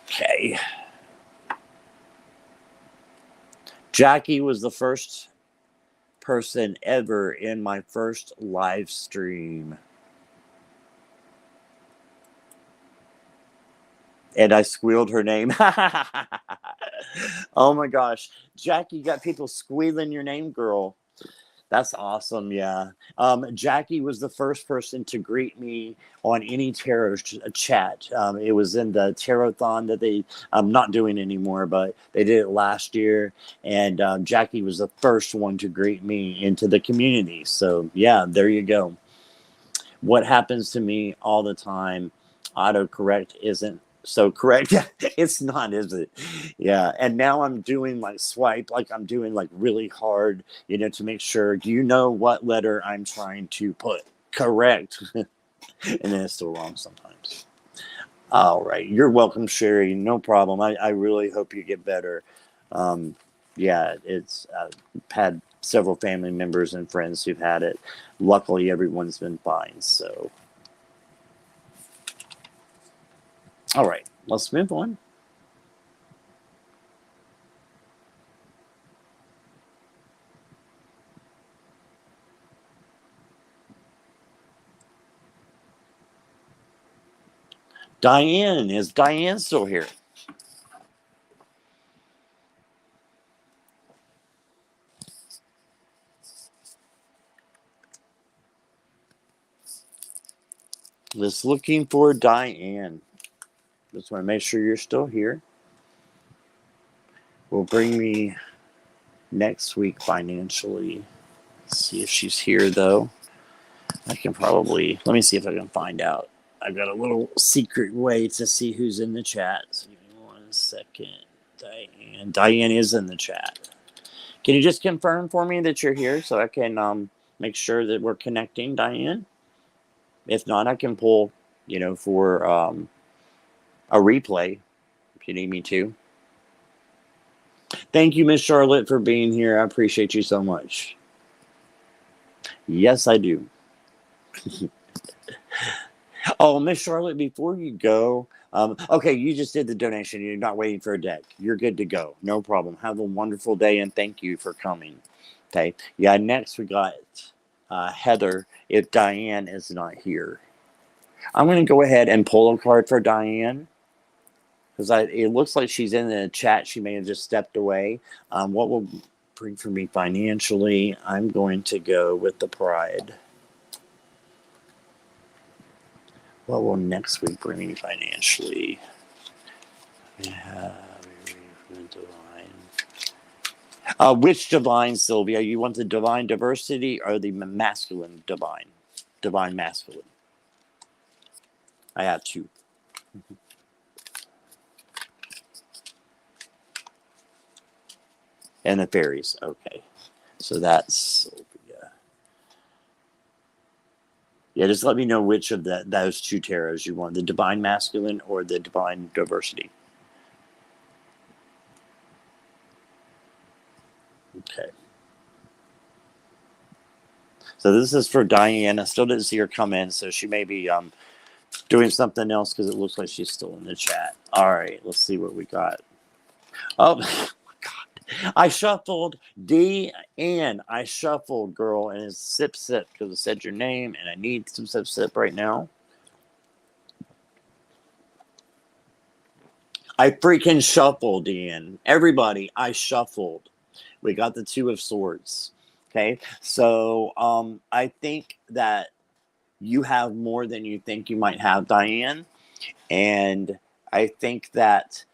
Okay. Jackie was the first person ever in my first live stream. And I squealed her name. Oh my gosh. Jackie, you got people squealing your name, girl. That's awesome. Yeah. Jackie was the first person to greet me on any tarot chat. It was in the Tarot-thon that I'm not doing anymore, but they did it last year. And Jackie was the first one to greet me into the community. So, yeah, there you go. What happens to me all the time, autocorrect isn't so correct. It's not, is it? Yeah. And now I'm doing like swipe, like I'm doing like really hard, to make sure, do you know what letter I'm trying to put correct? And then it's still wrong sometimes. All right. You're welcome, Sherry. No problem. I really hope you get better. Yeah, it's had several family members and friends who've had it. Luckily, everyone's been fine. So, all right, let's move on. Diane, is Diane still here? Just looking for Diane. Just want to make sure you're still here. Will bring me next week financially. Let's see if she's here though. I can probably, let me see if I can find out. I've got a little secret way to see who's in the chat. So give me 1 second. Diane. Diane is in the chat. Can you just confirm for me that you're here so I can make sure that we're connecting, Diane? If not, I can pull, for a replay if you need me to. Thank you, Miss Charlotte, for being here. I appreciate you so much. Yes, I do. Oh, Miss Charlotte, before you go, okay, you just did the donation. You're not waiting for a deck. You're good to go. No problem. Have a wonderful day, and thank you for coming. Okay. Yeah, next we got Heather, if Diane is not here. I'm going to go ahead and pull a card for Diane, because it looks like she's in the chat. She may have just stepped away. What will bring for me financially? I'm going to go with the Pride. What will next week bring me financially? We have divine. Which divine, Sylvia? You want the divine diversity or the masculine divine? Divine masculine. I have two. And the fairies. Okay. So that's Sylvia. Yeah, just let me know which of those two tarots you want. The divine masculine or the divine diversity. Okay. So this is for Diane. I still didn't see her come in, so she may be doing something else because it looks like she's still in the chat. All right, let's see what we got. Oh, God. I shuffled D and I shuffled, girl, and it's sip because it said your name, and I need some sip right now. I freaking shuffled, Ian. Everybody, I shuffled. We got the Two of Swords. Okay, so I think that you have more than you think you might have, Diane. And I think that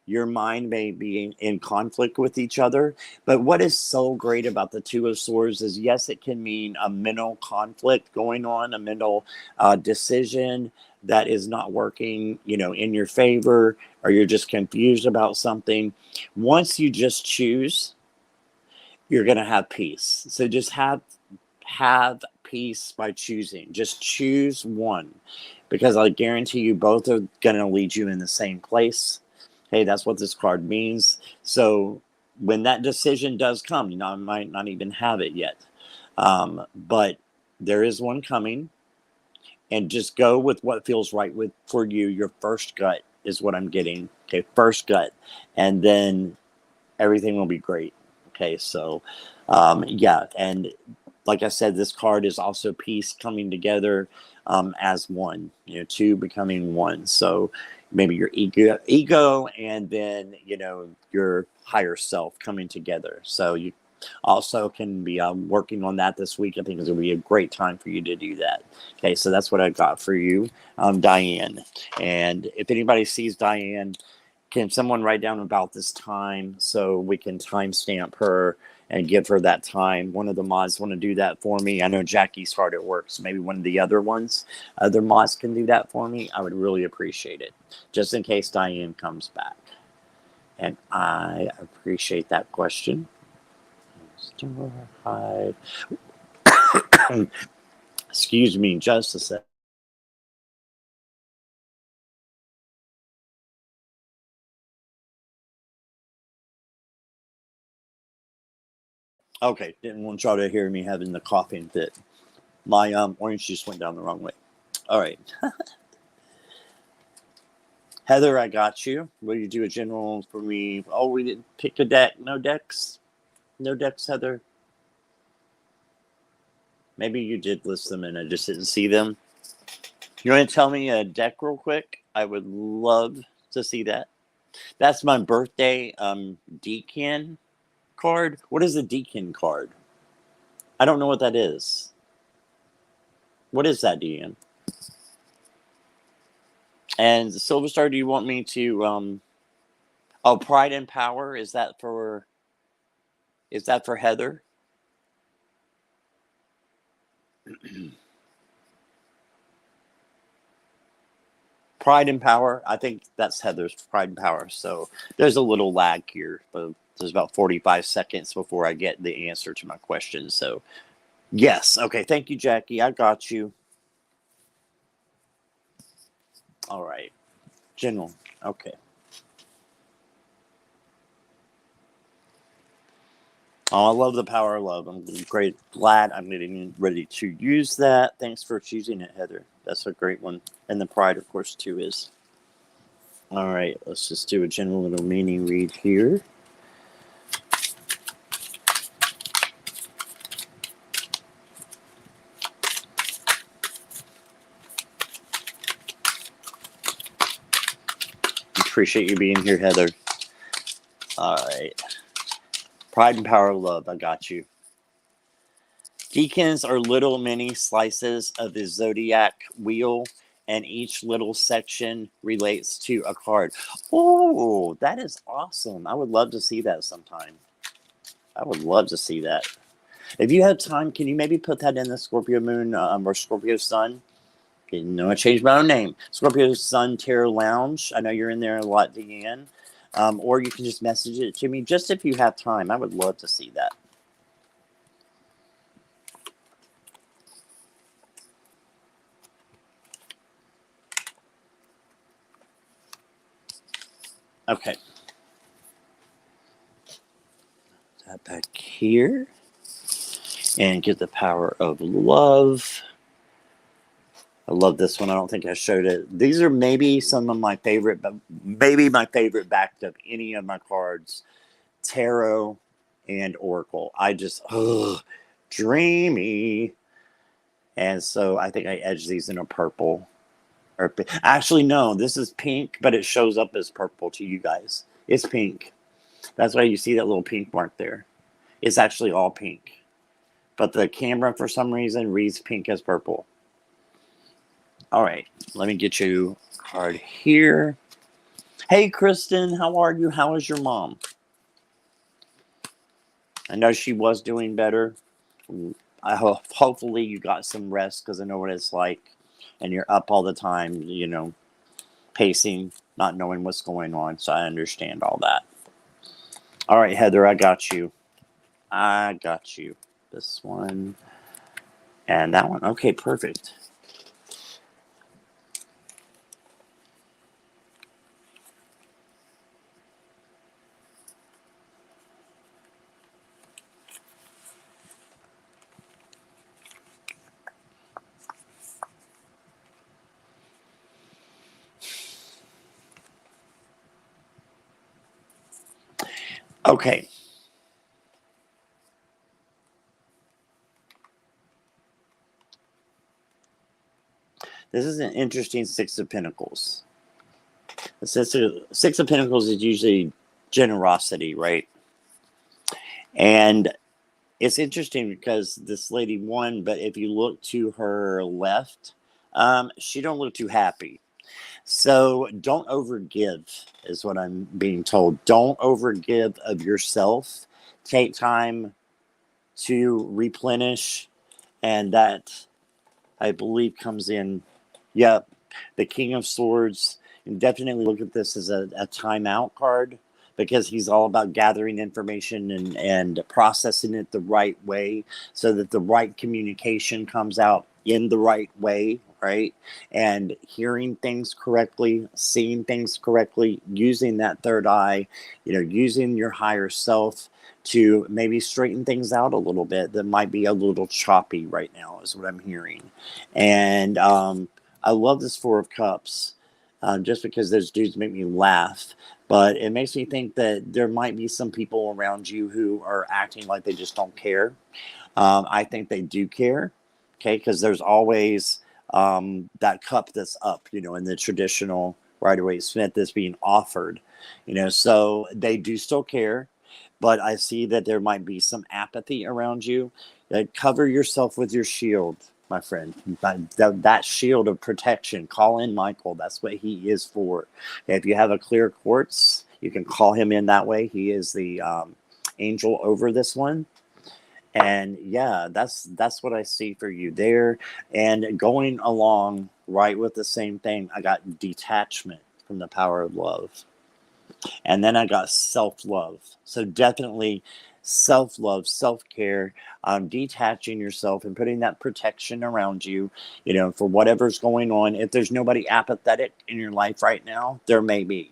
your mind may be in conflict with each other. But what is so great about the Two of Swords is, yes, it can mean a mental conflict going on, a mental decision that is not working, in your favor, or you're just confused about something. Once you just choose, you're going to have peace. So just have peace by choosing. Just choose one, because I guarantee you both are going to lead you in the same place. Hey, that's what this card means. So when that decision does come, I might not even have it yet, but there is one coming, and just go with what feels right for you. Your first gut is what I'm getting. Okay, first gut, and then everything will be great. Okay, so yeah, and like I said, this card is also peace coming together as one, two becoming one. So maybe your ego and then, your higher self coming together. So you also can be working on that this week. I think it's going to be a great time for you to do that. Okay, so that's what I got for you, Diane. And if anybody sees Diane, can someone write down about this time so we can timestamp her and give her that time? One of the mods want to do that for me. I know Jackie's hard at work, so maybe one of the other mods can do that for me. I would really appreciate it, just in case Diane comes back. And I appreciate that question. Excuse me, just a sec. Okay, didn't want y'all to hear me having the coughing fit. My orange juice went down the wrong way. All right. Heather, I got you. Will you do a general for me? Oh, we didn't pick a deck. No decks? No decks, Heather? Maybe you did list them and I just didn't see them. You want to tell me a deck real quick? I would love to see that. That's my birthday Deacon card. What is a Deacon card? I don't know what that is. What is that, Dean? And Silver Star, do you want me to oh, Pride and Power? Is that for Heather? Pride and power. I think that's Heather's pride and power. So there's a little lag here, but there's about 45 seconds before I get the answer to my question. So yes. Okay. Thank you, Jackie. I got you. All right. General. Okay. Oh, I love the power of love. I'm glad I'm getting ready to use that. Thanks for choosing it, Heather. That's a great one. And the pride, of course, too, is. All right, let's just do a general little meaning read here. Appreciate you being here, Heather. All right. Pride and power of love. I got you. Deacons are little mini slices of the zodiac wheel, and each little section relates to a card. Oh, that is awesome. I would love to see that sometime. I would love to see that. If you have time, can you maybe put that in the Scorpio Moon or Scorpio Sun? You know, I changed my own name. Scorpio Sun Tarot Lounge. I know you're in there a lot, Deanne. Or you can just message it to me just if you have time. I would love to see that. Okay. That back here. And get the power of love. I love this one. I don't think I showed it. These are maybe some of my favorite, but maybe my favorite backed of any of my cards. Tarot and Oracle. I just, dreamy. And so I think I edged these in a purple. Or actually, no, this is pink, but it shows up as purple to you guys. It's pink. That's why you see that little pink mark there. It's actually all pink. But the camera, for some reason, reads pink as purple. All right, let me get you a card here. Hey, Kristen, how are you? How is your mom? I know she was doing better. I hope, hopefully you got some rest because I know what it's like. And you're up all the time, you know, pacing, not knowing what's going on. So I understand all that. All right, Heather, I got you. I got you. This one and that one. Okay, perfect. Okay. This is an interesting Six of Pentacles. The Six of Pentacles is usually generosity, right? And it's interesting because this lady won, but if you look to her left, she don't look too happy. So don't overgive, is what I'm being told. Don't overgive of yourself. Take time to replenish, and that I believe comes in. Yep, the King of Swords. And definitely look at this as a timeout card because he's all about gathering information and processing it the right way so that the right communication comes out in the right way, right? And hearing things correctly, seeing things correctly, using that third eye, you know, using your higher self to maybe straighten things out a little bit that might be a little choppy right now, is what I'm hearing. And I love this Four of Cups just because those dudes make me laugh. But it makes me think that there might be some people around you who are acting like they just don't care. I think they do care, okay, because there's always that cup that's up, you know, in the traditional Rider-Waite-Smith that's being offered, you know, so they do still care. But I see that there might be some apathy around you. Cover yourself with your shield, my friend. That shield of protection. Call in Michael. That's what he is for. If you have a clear quartz, you can call him in that way. He is the angel over this one. And yeah, that's what I see for you there. And going along right with the same thing. I got detachment from the power of love. And then I got self-love. So definitely self-love, self-care, detaching yourself and putting that protection around you, for whatever's going on. If there's nobody apathetic in your life right now, there may be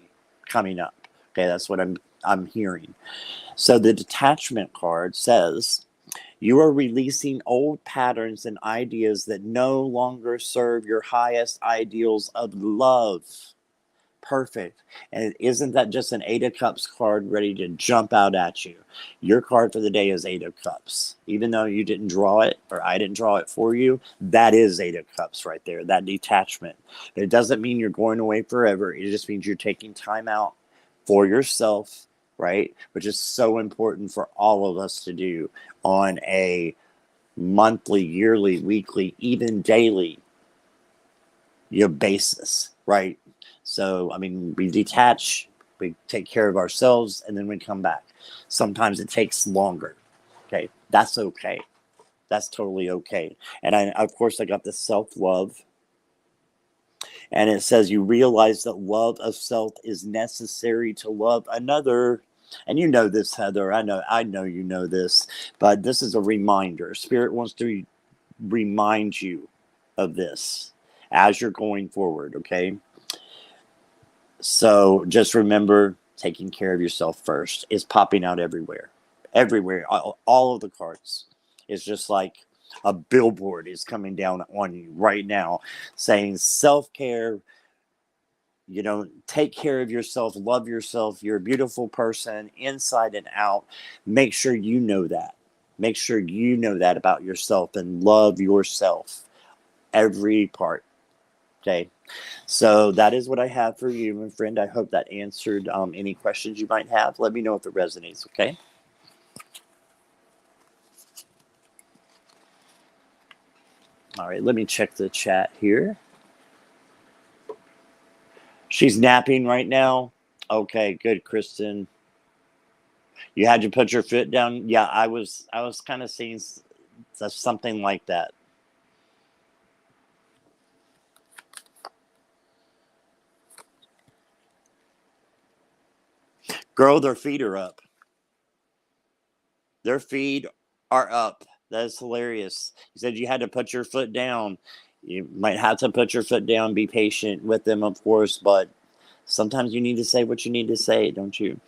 coming up. Okay, that's what I'm hearing. So the detachment card says, you are releasing old patterns and ideas that no longer serve your highest ideals of love. Perfect. And isn't that just an Eight of Cups card ready to jump out at you? Your card for the day is Eight of Cups. Even though you didn't draw it, or I didn't draw it for you, that is Eight of Cups right there, that detachment. It doesn't mean you're going away forever. It just means you're taking time out for yourself, right? Which is so important for all of us to do on a monthly, yearly, weekly, even daily basis, right? So, I mean, we detach, we take care of ourselves, and then we come back. Sometimes it takes longer. Okay, that's okay. That's totally okay. And of course, I got the self-love, and it says you realize that love of self is necessary to love another. And you know this, Heather. I know you know this, but this is a reminder. Spirit wants to remind you of this as you're going forward, okay? So just remember, taking care of yourself first is popping out everywhere. Everywhere. All of the cards. It's just like a billboard is coming down on you right now saying self-care, take care of yourself, love yourself. You're a beautiful person inside and out. Make sure you know that. Make sure you know that about yourself and love yourself. Every part. Okay. So that is what I have for you, my friend. I hope that answered any questions you might have. Let me know if it resonates, okay? All right, let me check the chat here. She's napping right now. Okay, good, Kristen. You had to put your foot down. Yeah, I was kind of seeing something like that. Girl, their feet are up. Their feet are up. That's hilarious. You said you had to put your foot down. You might have to put your foot down, be patient with them, of course, but sometimes you need to say what you need to say, don't you?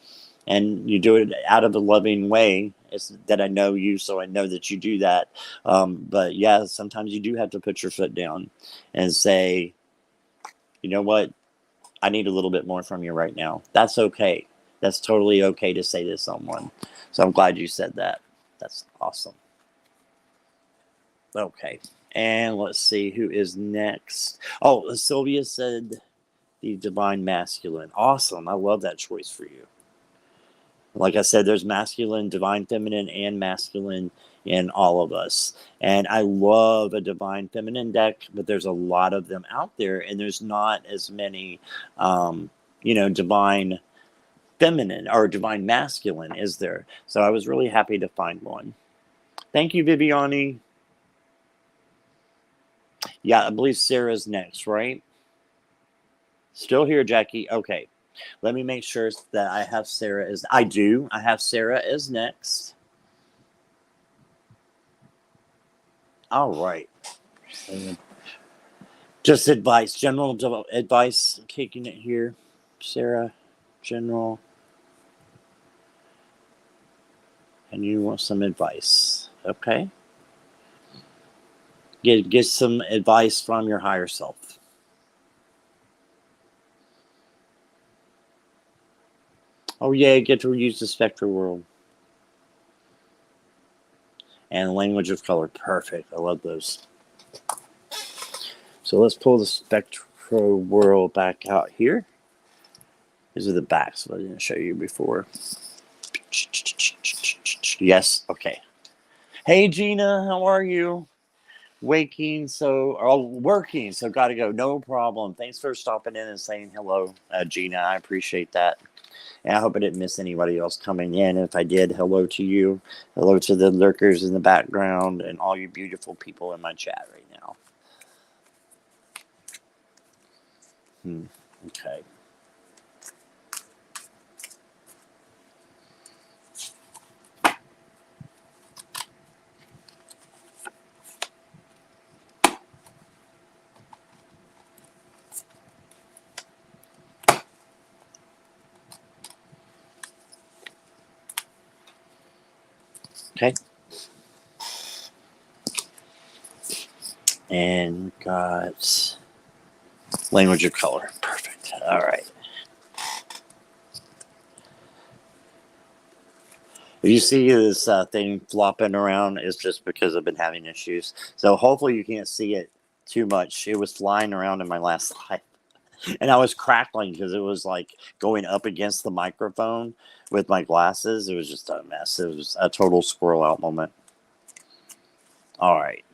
And you do it out of a loving way. It's that I know you, so I know that you do that. But yeah, sometimes you do have to put your foot down and say, you know what? I need a little bit more from you right now. That's okay. That's totally okay to say to someone. So I'm glad you said that. That's awesome. Okay. And let's see who is next. Oh, Sylvia said the divine masculine. Awesome. I love that choice for you. Like I said, there's masculine, divine feminine, and masculine in all of us. And I love a divine feminine deck, but there's a lot of them out there, and there's not as many, divine feminine or divine masculine, is there? So I was really happy to find one. Thank you, Viviani. Yeah, I believe Sarah's next, right? Still here, Jackie. Okay. Let me make sure that I have Sarah as I do. I have Sarah as next. All right. Just advice, general advice. Kicking it here, Sarah. General, and you want some advice? Okay. Get some advice from your higher self. Oh yeah, get to use the Spectrowhirl. And language of color. Perfect. I love those. So let's pull the Spectrowhirl back out here. These are the backs that I didn't show you before. Yes. Okay. Hey, Gina. How are you? Working, so gotta go. No problem. Thanks for stopping in and saying hello, Gina. I appreciate that. And I hope I didn't miss anybody else coming in. If I did, hello to you. Hello to the lurkers in the background and all you beautiful people in my chat right now. Okay. Okay. And got language of color. Perfect. All right. If you see this thing flopping around, it's just because I've been having issues. So hopefully you can't see it too much. It was flying around in my last life. And I was crackling because it was like going up against the microphone with my glasses. It was just a mess. It was a total squirrel out moment. All right.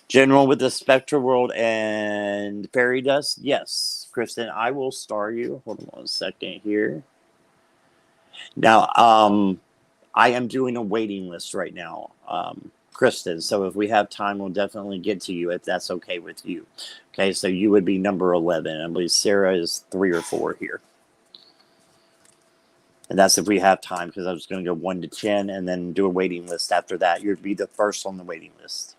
General with the Spectrowhirl and fairy dust. Yes, Kristen, I will star you. Hold on 1 second here. Now, I am doing a waiting list right now, Kristen. So if we have time, we'll definitely get to you if that's okay with you. Okay, so you would be number 11. I believe Sarah is 3 or 4 here. And that's if we have time, because I was going to go 1 to 10 and then do a waiting list after that. You'd be the first on the waiting list.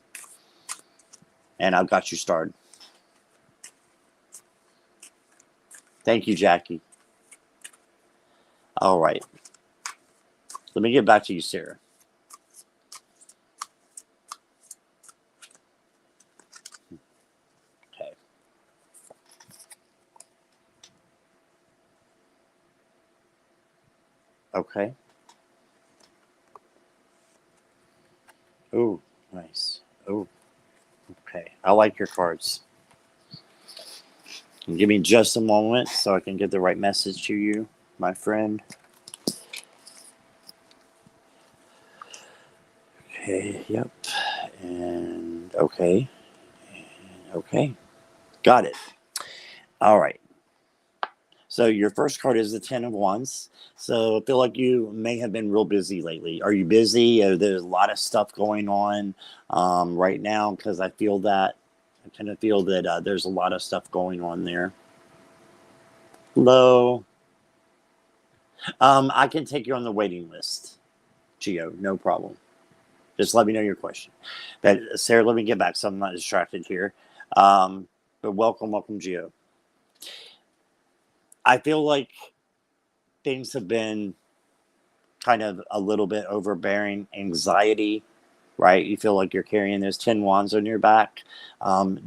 And I've got you started. Thank you, Jackie. All right. Let me get back to you, Sarah. Okay. Okay. Oh, nice. Oh, okay. I like your cards. Give me just a moment so I can get the right message to you, my friend. Okay, yep. And okay. And okay. Got it. All right. So your first card is the 10 of Wands. So I feel like you may have been real busy lately. Are you busy? There's a lot of stuff going on right now because I feel that. I kind of feel that there's a lot of stuff going on there. Hello. I can take you on the waiting list, Gio. No problem. Just let me know your question. But Sarah, let me get back so I'm not distracted here. But welcome, Gio. I feel like things have been kind of a little bit overbearing, anxiety, right? You feel like you're carrying those 10 wands on your back.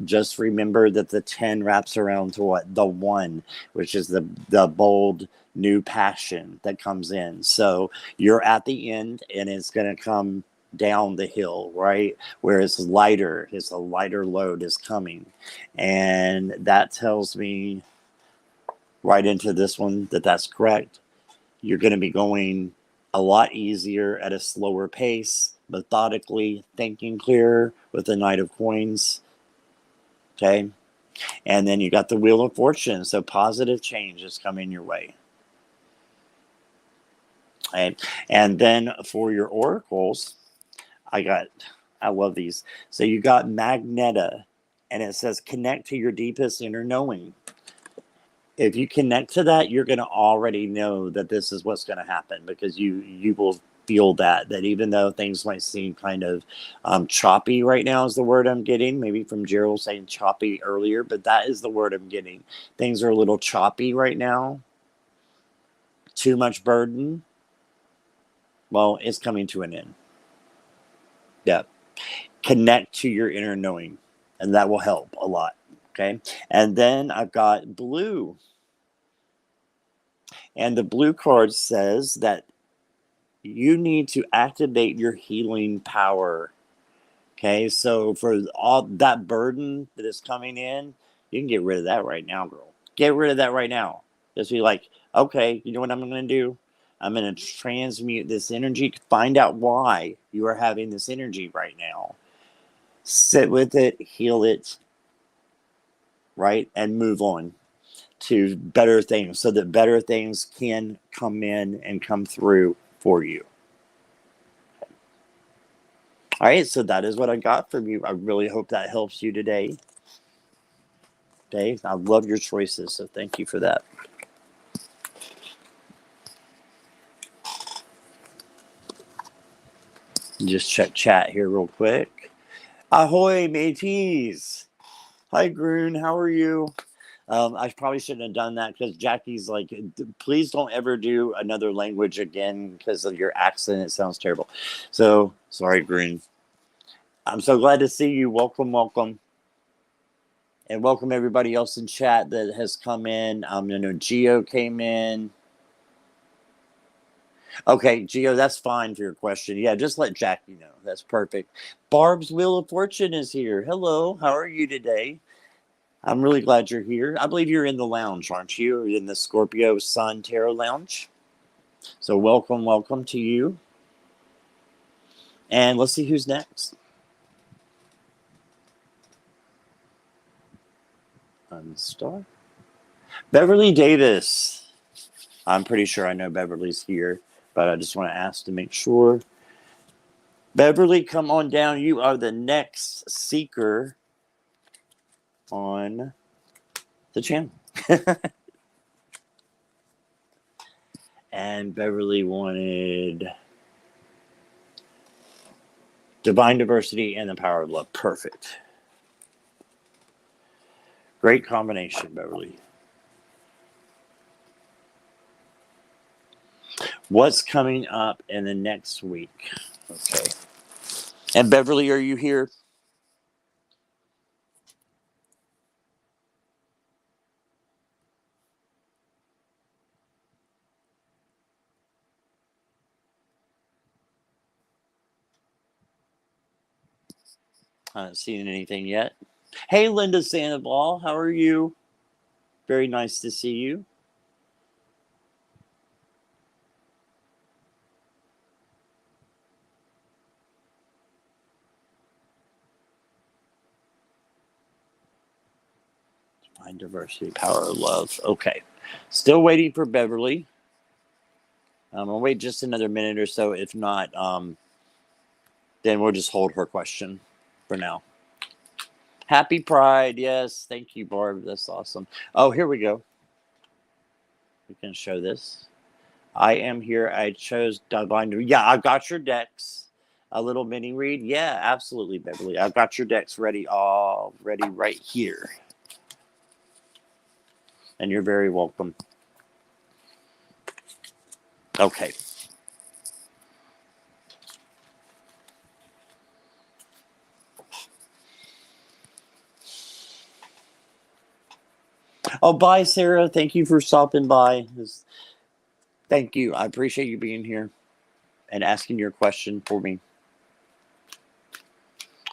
Just remember that the 10 wraps around to what? The 1, which is the bold new passion that comes in. So you're at the end and it's going to come down the hill, right? Where it's a lighter load is coming. And that tells me right into this one that that's correct. You're going to be going a lot easier at a slower pace, methodically, thinking clearer with the Knight of Coins. Okay. And then you got the Wheel of Fortune. So positive change is coming your way. Okay. And then for your oracles, I love these. So you got Magneta, and it says connect to your deepest inner knowing. If you connect to that, you're going to already know that this is what's going to happen, because you will feel that even though things might seem kind of choppy right now is the word I'm getting, maybe from Gerald saying choppy earlier, but that is the word I'm getting. Things are a little choppy right now. Too much burden. Well, it's coming to an end. Yeah. Connect to your inner knowing, and that will help a lot. Okay. And then I've got blue. And the blue card says that you need to activate your healing power. Okay, so for all that burden that is coming in, you can get rid of that right now, girl. Get rid of that right now. Just be like, okay, you know what I'm going to do? I'm going to transmute this energy, find out why you are having this energy right now. Sit with it, heal it, right? And move on to better things so that better things can come in and come through for you. All right, so that is what I got from you. I really hope that helps you today. Okay, I love your choices, so thank you for that. Just check chat here real quick. Ahoy, mateys! Hi, Groon. How are you? I probably shouldn't have done that because Jackie's like, please don't ever do another language again because of your accent. It sounds terrible. So, sorry, Groon. I'm so glad to see you. Welcome, welcome. And welcome everybody else in chat that has come in. I know Geo came in. Okay, Geo, that's fine for your question. Yeah, just let Jackie know. That's perfect. Barb's Wheel of Fortune is here. Hello, how are you today? I'm really glad you're here. I believe you're in the lounge, aren't you? You're in the Scorpio Sun Tarot Lounge. So welcome, welcome to you. And let's see who's next. Unstar. Beverly Davis. I'm pretty sure I know Beverly's here, but I just want to ask to make sure. Beverly, come on down. You are the next seeker on the channel. And Beverly wanted divine diversity and the power of love. Perfect. Great combination, Beverly. What's coming up in the next week? Okay. And Beverly, are you here? I haven't seen anything yet. Hey, Linda Sandoval, how are you? Very nice to see you. Find diversity, power of love. Okay. Still waiting for Beverly. I'll wait just another minute or so. If not, then we'll just hold her question for now. Happy Pride. Yes. Thank you, Barb. That's awesome. Oh, here we go. We can show this. I am here. I chose Divine. Yeah, I got your decks. A little mini read. Yeah, absolutely, Beverly. I've got your decks ready, all ready right here. And you're very welcome. Okay. Oh, bye, Sarah. Thank you for stopping by. Thank you. I appreciate you being here and asking your question for me.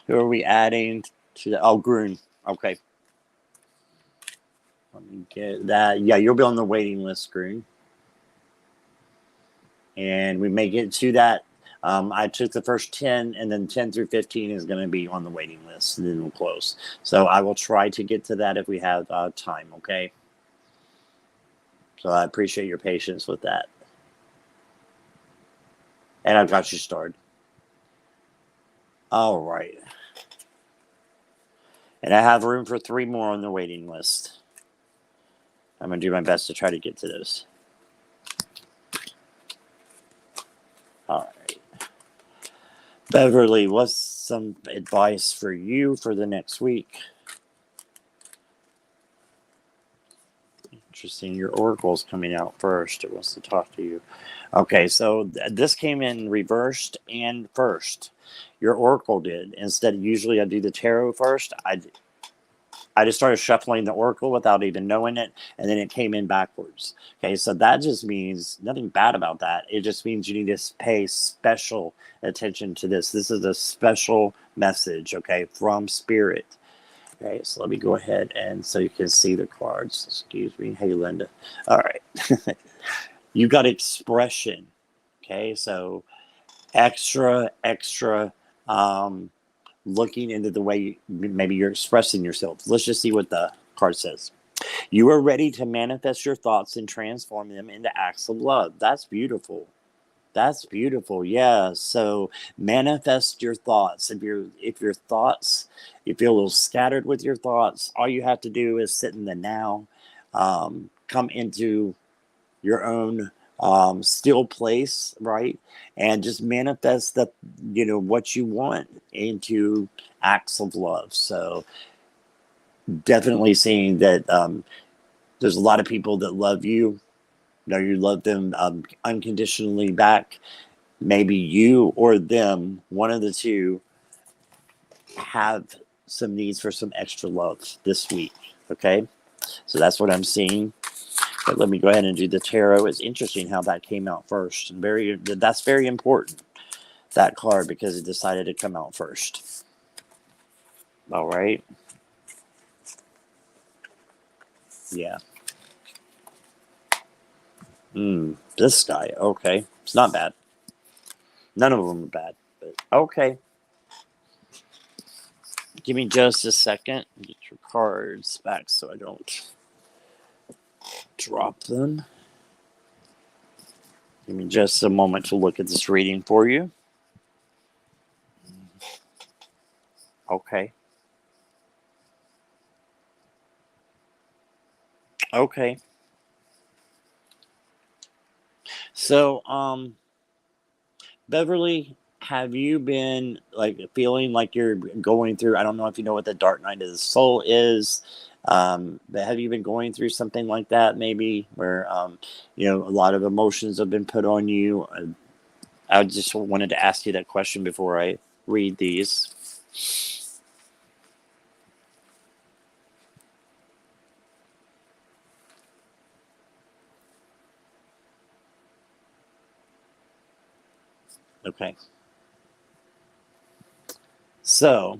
Who are we adding to the? Oh, Groon. Okay. Let me get that. Yeah, you'll be on the waiting list, Groon. And we may get to that. I took the first 10, and then 10 through 15 is going to be on the waiting list, and then we'll close. So I will try to get to that if we have time, okay? So I appreciate your patience with that. And I've got you started. All right. And I have room for 3 more on the waiting list. I'm going to do my best to try to get to those. All right. Beverly, what's some advice for you for the next week? Interesting. Your oracle's coming out first. It wants to talk to you. Okay, so this came in reversed and first. Your oracle did. Instead, usually I do the tarot first. I just started shuffling the oracle without even knowing it, and then it came in backwards. Okay, so that just means nothing bad about that. It just means you need to pay special attention to this. This is a special message, okay, from Spirit. Okay, so let me go ahead and so you can see the cards. Excuse me. Hey, Linda. All right. You got expression. Okay, so extra, looking into the way maybe you're expressing yourself. Let's just see what the card says. You are ready to manifest your thoughts and transform them into acts of love. That's beautiful. That's beautiful. Yeah. So manifest your thoughts. If your thoughts, you feel a little scattered with your thoughts, all you have to do is sit in the now, come into your own still place, right? And just manifest that, what you want into acts of love. So definitely seeing that there's a lot of people that love you. You love them unconditionally back. Maybe you or them, one of the two, have some needs for some extra love this week. Okay. So that's what I'm seeing. But let me go ahead and do the tarot. It's interesting how that came out first. And that's very important, that card, because it decided to come out first. All right. Yeah. This guy. Okay. It's not bad. None of them are bad. But okay. Give me just a second. Get your cards back so I don't drop them. Give me just a moment to look at this reading for you. Okay. Okay. So, Beverly, have you been like feeling like you're going through? I don't know if you know what the dark night of the soul is, but have you been going through something like that? Maybe where a lot of emotions have been put on you. I just wanted to ask you that question before I read these. Okay. So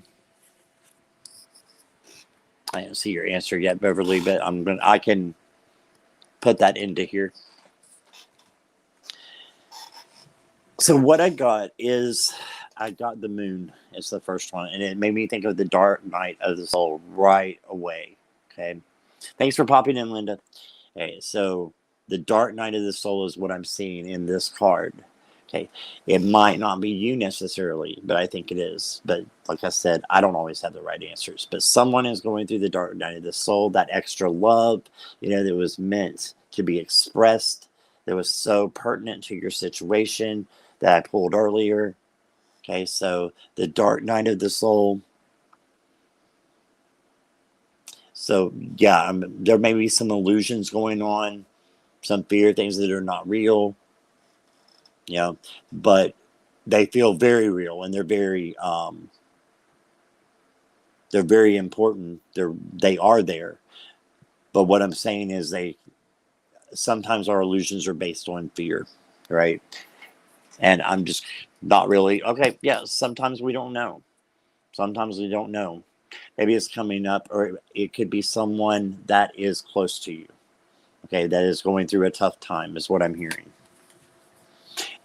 I don't see your answer yet, Beverly, but I can put that into here. So what I got the moon. It's the first one, and it made me think of the dark night of the soul right away. Okay. Thanks for popping in, Linda. Okay, so the dark night of the soul is what I'm seeing in this card. Okay. It might not be you necessarily, but I think it is. But like I said, I don't always have the right answers. But someone is going through the dark night of the soul, that extra love, that was meant to be expressed, that was so pertinent to your situation that I pulled earlier. Okay, so the dark night of the soul. So yeah, there may be some illusions going on, some fear, things that are not real, but they feel very real, and they're very important. They are there. But what I'm saying is sometimes our illusions are based on fear, right? And I'm just not really okay. Yeah, sometimes we don't know. Sometimes we don't know. Maybe it's coming up, or it could be someone that is close to you. Okay, that is going through a tough time, is what I'm hearing.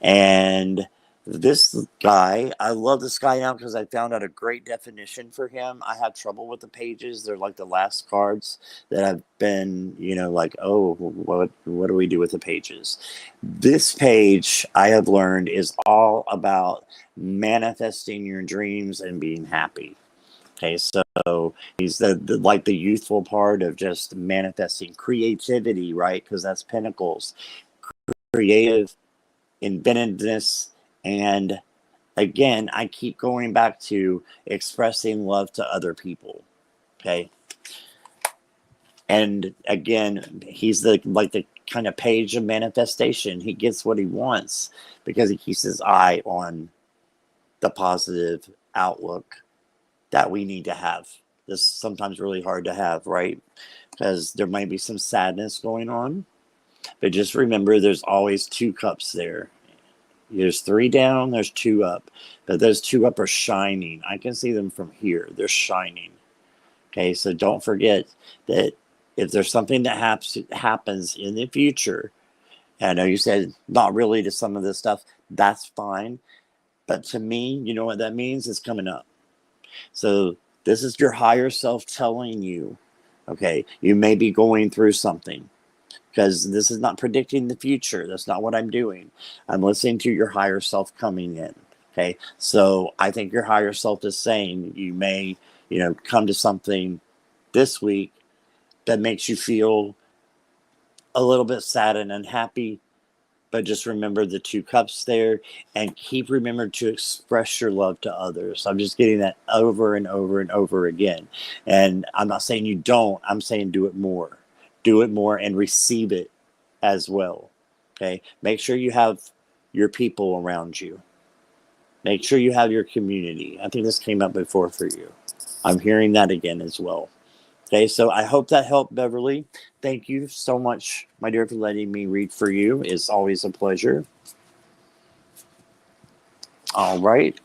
And this guy, I love this guy now because I found out a great definition for him. I had trouble with the pages. They're like the last cards that I've been, like, oh, what do we do with the pages? This page, I have learned, is all about manifesting your dreams and being happy. Okay, so he's like the youthful part of just manifesting creativity, right? Because that's Pentacles, creative inventiveness, and again, I keep going back to expressing love to other people. Okay, and again, he's the kind of page of manifestation. He gets what he wants because he keeps his eye on the positive outlook that we need to have. This is sometimes really hard to have, right? Because there might be some sadness going on, but just remember there's always two cups there. There's three down, there's two up, but those two up are shining. I can see them from here. They're shining. Okay, so don't forget that if there's something that happens in the future, and I know you said not really to some of this stuff, that's fine. But to me, you know what that means? It's coming up. So this is your higher self telling you, okay, you may be going through something. because this is not predicting the future. That's not what I'm doing. I'm listening to your higher self coming in. Okay. So I think your higher self is saying you may, come to something this week that makes you feel a little bit sad and unhappy, but just remember the 2 cups there and keep remembering to express your love to others. I'm just getting that over and over and over again. And I'm not saying you don't, I'm saying do it more. Do it more and receive it as well. Okay. Make sure you have your people around you. Make sure you have your community. I think this came up before for you. I'm hearing that again as well. Okay, so I hope that helped, Beverly. Thank you so much, my dear, for letting me read for you. It's always a pleasure. All right.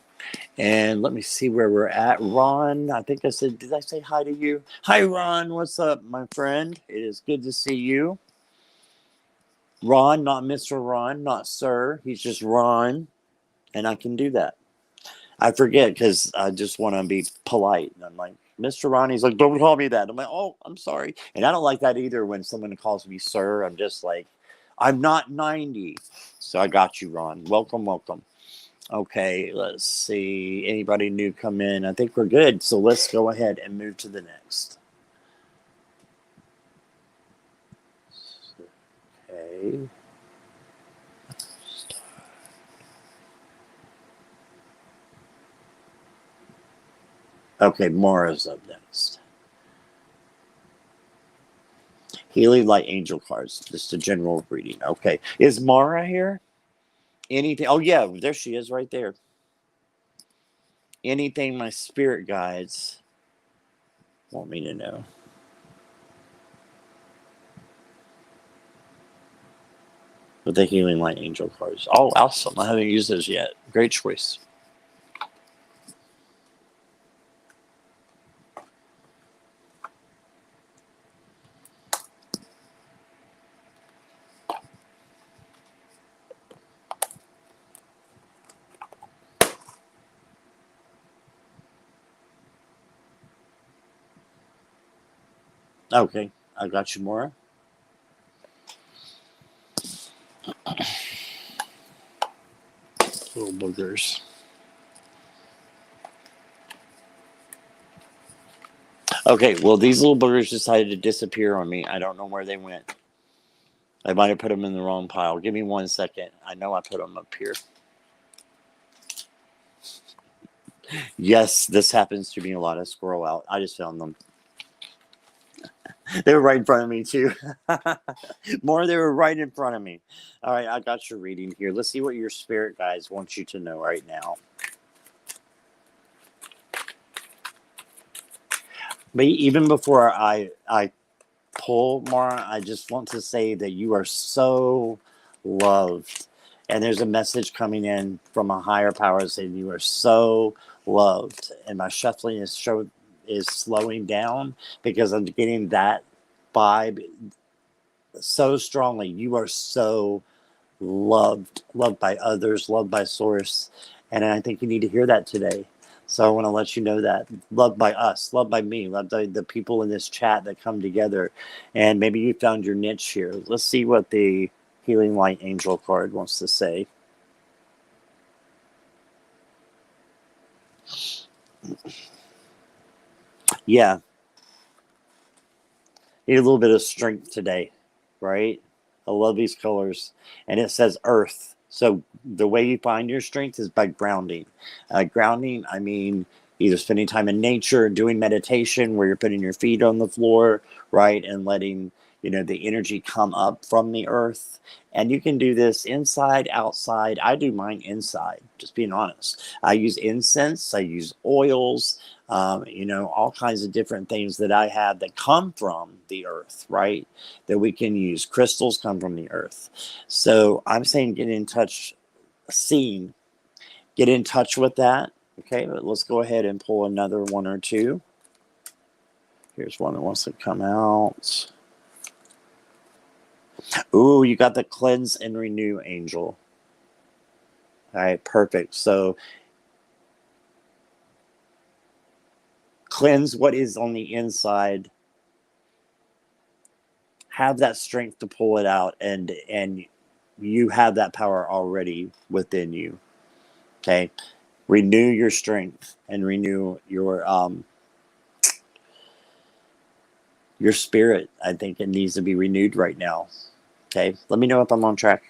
And let me see where we're at. Ron, I think I said, did I say hi to you? Hi, Ron. What's up, my friend? It is good to see you. Ron, not Mr. Ron, not Sir. He's just Ron. And I can do that. I forget because I just want to be polite. And I'm like, Mr. Ronnie's like, don't call me that. I'm like, oh, I'm sorry. And I don't like that either when someone calls me sir. I'm just like, I'm not 90. So I got you, Ron. Welcome, welcome. Okay, let's see. Anybody new come in? I think we're good. So let's go ahead and move to the next. Okay. Okay, Mara's up next. Healing Light Angel cards, just a general reading. Okay, is Mara here? Anything? Oh yeah, there she is, right there. Anything my spirit guides want me to know. With the Healing Light Angel cards. Oh, awesome! I haven't used those yet. Great choice. Okay, I got you, Mara. Little boogers. Okay, well, these little boogers decided to disappear on me. I don't know where they went. I might have put them in the wrong pile. Give me 1 second. I know I put them up here. Yes, this happens to me a lot. I squirrel out. I just found them. They were right in front of me, too. More, they were right in front of me. All right, I got your reading here. Let's see what your spirit guides want you to know right now. But even before I pull, Mara, I just want to say that you are so loved. And there's a message coming in from a higher power saying you are so loved. And my shuffling is slowing down because I'm getting that vibe so strongly. You are so loved by others, loved by Source. And I think you need to hear that today. So I want to let you know that loved by us, loved by me, loved by the people in this chat that come together. And maybe you found your niche here. Let's see what the Healing Light Angel card wants to say. Yeah. Need a little bit of strength today, right? I love these colors. And it says earth. So the way you find your strength is by grounding. Grounding, I mean, either spending time in nature, doing meditation where you're putting your feet on the floor, right? And letting, the energy come up from the earth. And you can do this inside, outside. I do mine inside, just being honest. I use incense, I use oils, all kinds of different things that I have that come from the earth, right? That we can use. Crystals come from the earth. So I'm saying get in touch, get in touch with that. Okay, but let's go ahead and pull another one or two. Here's one that wants to come out. Ooh, you got the Cleanse and Renew Angel. All right, perfect. So cleanse what is on the inside. have that strength to pull it out, and you have that power already within you. Okay, renew your strength and renew your spirit. I think it needs to be renewed right now. Okay, let me know if I'm on track.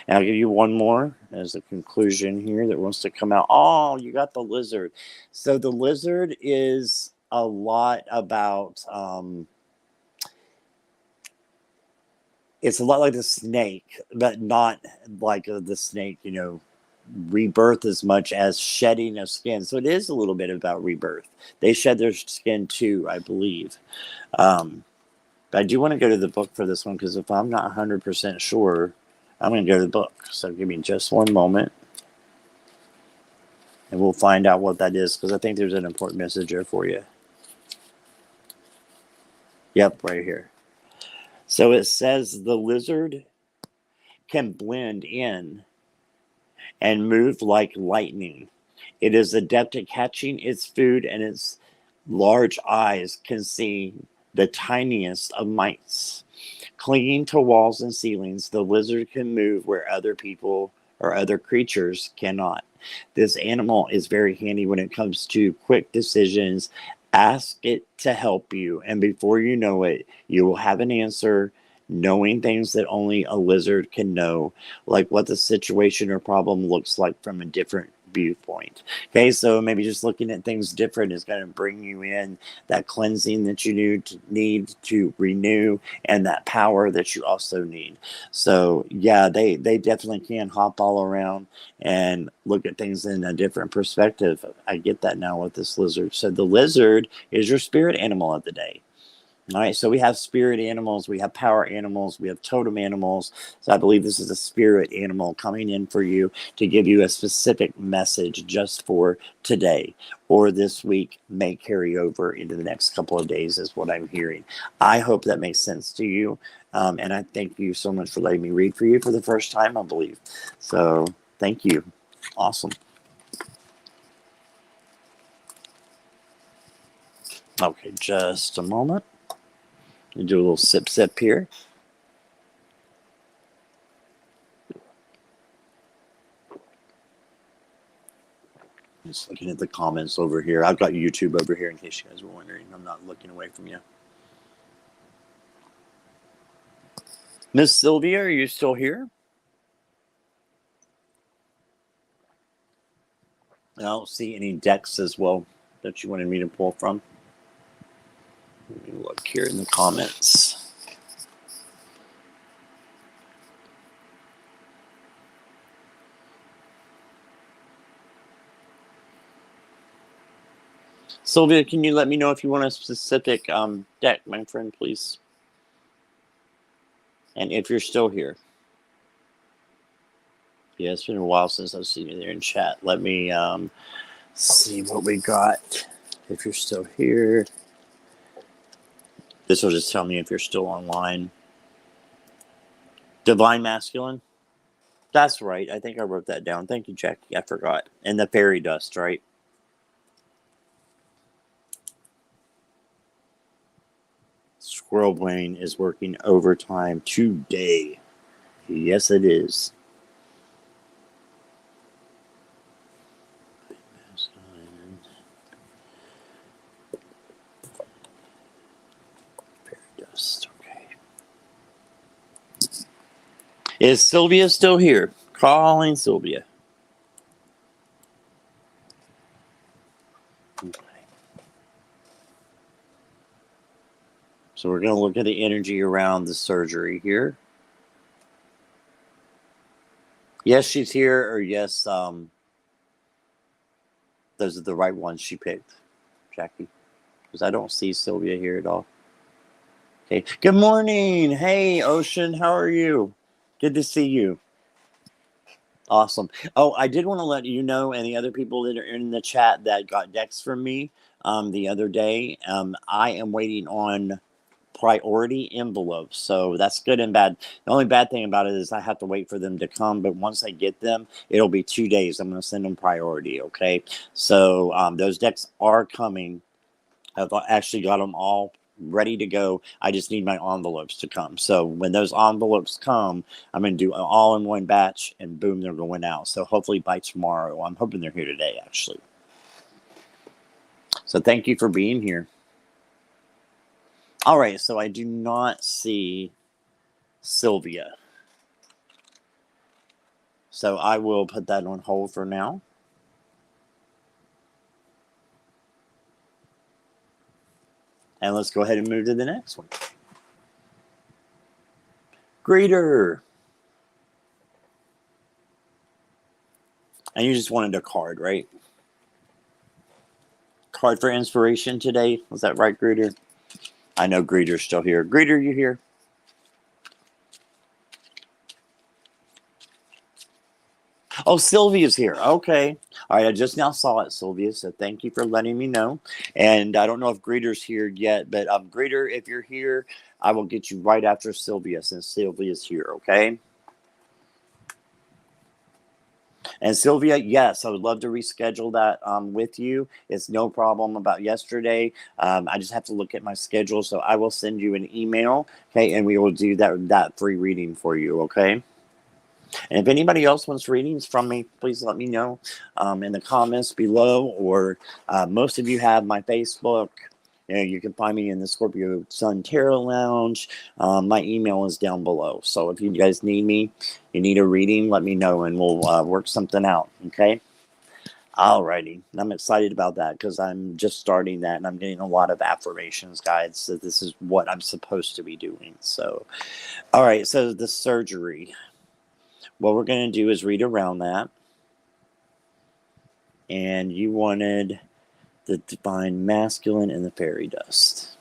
And I'll give you one more as a conclusion here that wants to come out. Oh, you got the lizard. So the lizard is a lot about, it's a lot like the snake, but not like the snake, rebirth as much as shedding of skin. So it is a little bit about rebirth. They shed their skin too, I believe. But I do want to go to the book for this one because if I'm not 100% sure, I'm going to go to the book. So give me just one moment and we'll find out what that is because I think there's an important message there for you. Yep, right here. So it says the lizard can blend in and move like lightning. It is adept at catching its food, and its large eyes can see the tiniest of mites. Clinging to walls and ceilings, the lizard can move where other people or other creatures cannot. This animal is very handy when it comes to quick decisions. Ask it to help you, and before you know it, you will have an answer, knowing things that only a lizard can know, like what the situation or problem looks like from a different viewpoint. Okay, so maybe just looking at things different is going to bring you in that cleansing that you need to renew, and that power that you also need. So yeah, they definitely can hop all around and look at things in a different perspective. I get that now with this lizard. So the lizard is your spirit animal of the day. All right, so we have spirit animals, we have power animals, we have totem animals. So I believe this is a spirit animal coming in for you to give you a specific message just for today or this week, may carry over into the next couple of days, is what I'm hearing. I hope that makes sense to you. And I thank you so much for letting me read for you for the first time, I believe. So thank you. Awesome. Okay, just a moment. Do a little sip here. Just looking at the comments over here. I've got YouTube over here in case you guys were wondering. I'm not looking away from you. Miss Sylvia, are you still here? I don't see any decks as well that you wanted me to pull from. Let me look here in the comments. Sylvia, can you let me know if you want a specific deck, my friend, please? And if you're still here. Yeah, it's been a while since I've seen you there in chat. Let me see what we got. If you're still here. This will just tell me if you're still online. Divine Masculine? That's right. I think I wrote that down. Thank you, Jackie. I forgot. And the fairy dust, right? Squirrel Brain is working overtime today. Yes, it is. Fairy dust. Okay. Is Sylvia still here? Calling Sylvia. Okay. So we're going to look at the energy around the surgery here. Yes, she's here, or yes, those are the right ones she picked, Jackie. Because I don't see Sylvia here at all. Okay. Good morning. Hey, Ocean. How are you? Good to see you. Awesome. Oh, I did want to let you know, and the other people that are in the chat that got decks from me the other day, I am waiting on priority envelopes. So that's good and bad. The only bad thing about it is I have to wait for them to come, but once I get them, it'll be 2 days. I'm going to send them priority. Okay. So those decks are coming. I've actually got them all ready to go. I just need my envelopes to come. So when those envelopes come, I'm going to do it all in one batch, and boom, they're going out. So hopefully by tomorrow. I'm hoping they're here today, actually. So thank you for being here. All right, so I do not see Sylvia. So I will put that on hold for now. And let's go ahead and move to the next one. Greeter. And you just wanted a card, right? Card for inspiration today. Was that right, Greeter? I know Greeter's still here. Greeter, you here? Oh, Sylvia's here. Okay. All right. I just now saw it, Sylvia. So thank you for letting me know. And I don't know if Greeter's here yet, but Greeter, if you're here, I will get you right after Sylvia since Sylvia's here. Okay. And Sylvia, yes, I would love to reschedule that with you. It's no problem about yesterday. I just have to look at my schedule. So I will send you an email. Okay. And we will do that free reading for you. Okay. And if anybody else wants readings from me, please let me know in the comments below. Or most of you have my Facebook. You know, you can find me in the Scorpio Sun Tarot Lounge. My email is down below. So if you guys need me, you need a reading, let me know and we'll work something out. Okay. Alrighty. I'm excited about that because I'm just starting that and I'm getting a lot of affirmations, guys. So this is what I'm supposed to be doing. So, all right. So the surgery. What we're going to do is read around that. And you wanted the divine masculine and the fairy dust.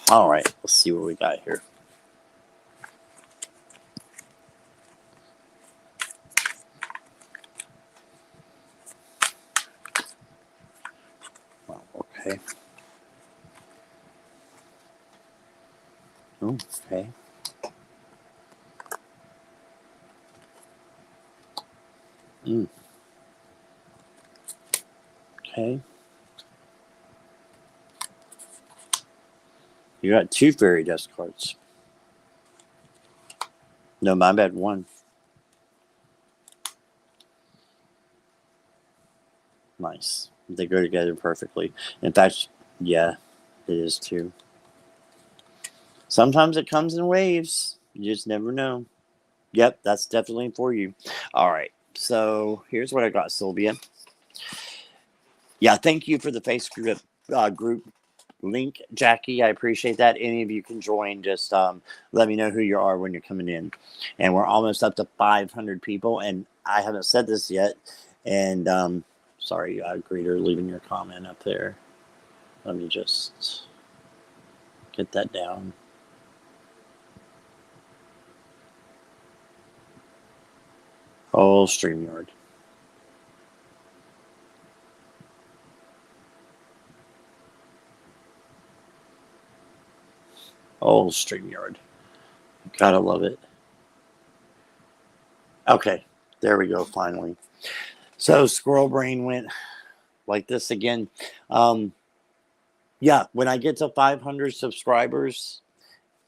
All right, let's see what we got here. Well, okay. Okay. Okay. You got 2 fairy dust cards. No, my bad, 1. Nice. They go together perfectly. In fact, yeah, it is 2. Sometimes it comes in waves. You just never know. Yep, that's definitely for you. All right. So here's what I got, Sylvia. Yeah, thank you for the Facebook group link, Jackie. I appreciate that. Any of you can join. Just let me know who you are when you're coming in. And we're almost up to 500 people. And I haven't said this yet. And sorry, Greeter, leaving your comment up there. Let me just get that down. Oh, StreamYard. Oh, StreamYard. Gotta love it. Okay, there we go, finally. So Squirrel Brain went like this again. Yeah, when I get to 500 subscribers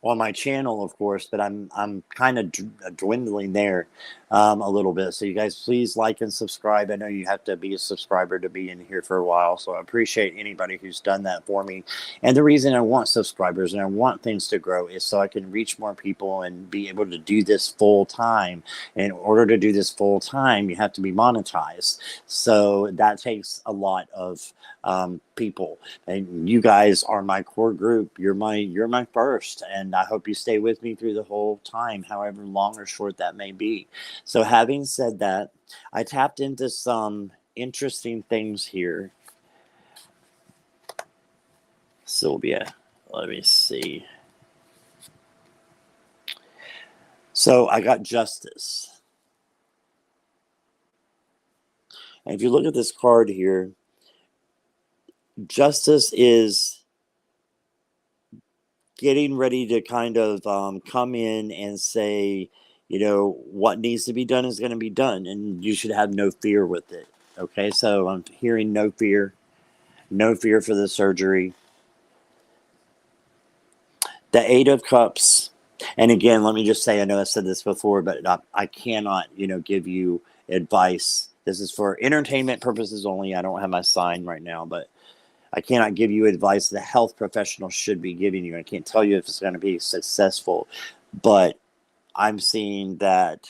on my channel, of course, but I'm kind of dwindling there a little bit. So you guys, please like and subscribe. I know you have to be a subscriber to be in here for a while, so I appreciate anybody who's done that for me. And the reason I want subscribers and I want things to grow is so I can reach more people and be able to do this full time. And in order to do this full time, you have to be monetized. So that takes a lot of people, and you guys are my core group. You're my first, and I hope you stay with me through the whole time, however long or short that may be. So having said that, I tapped into some interesting things here, Sylvia. Let me see. So I got justice. And if you look at this card here, justice is getting ready to kind of come in and say, what needs to be done is going to be done, and you should have no fear with it. Okay, so I'm hearing no fear for the surgery. The Eight of Cups, and again, let me just say, I know I said this before, but I cannot, give you advice. This is for entertainment purposes only. I don't have my sign right now, but I cannot give you advice the health professional should be giving you. I can't tell you if it's going to be successful, but I'm seeing that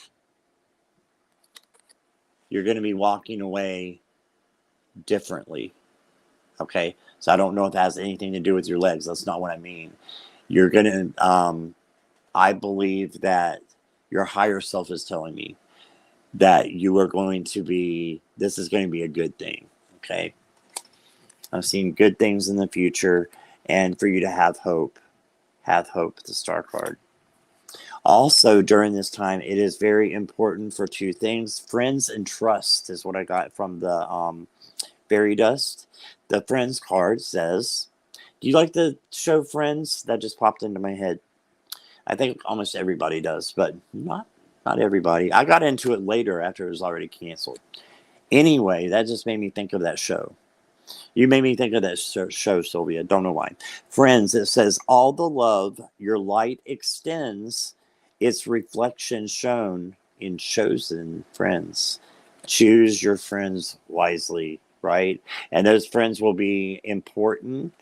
you're going to be walking away differently. Okay. So I don't know if it has anything to do with your legs. That's not what I mean. You're going to, I believe that your higher self is telling me that you are going to be, this is going to be a good thing. Okay. I'm seeing good things in the future, and for you to have hope. Have hope, the Star card. Also, during this time, it is very important for two things. Friends and trust is what I got from the fairy dust. The Friends card says, do you like the show Friends? That just popped into my head. I think almost everybody does, but not everybody. I got into it later after it was already canceled. Anyway, that just made me think of that show. You made me think of that show, Sylvia. Don't know why. Friends, it says, all the love your light extends, its reflection shown in chosen friends. Choose your friends wisely, right? And those friends will be important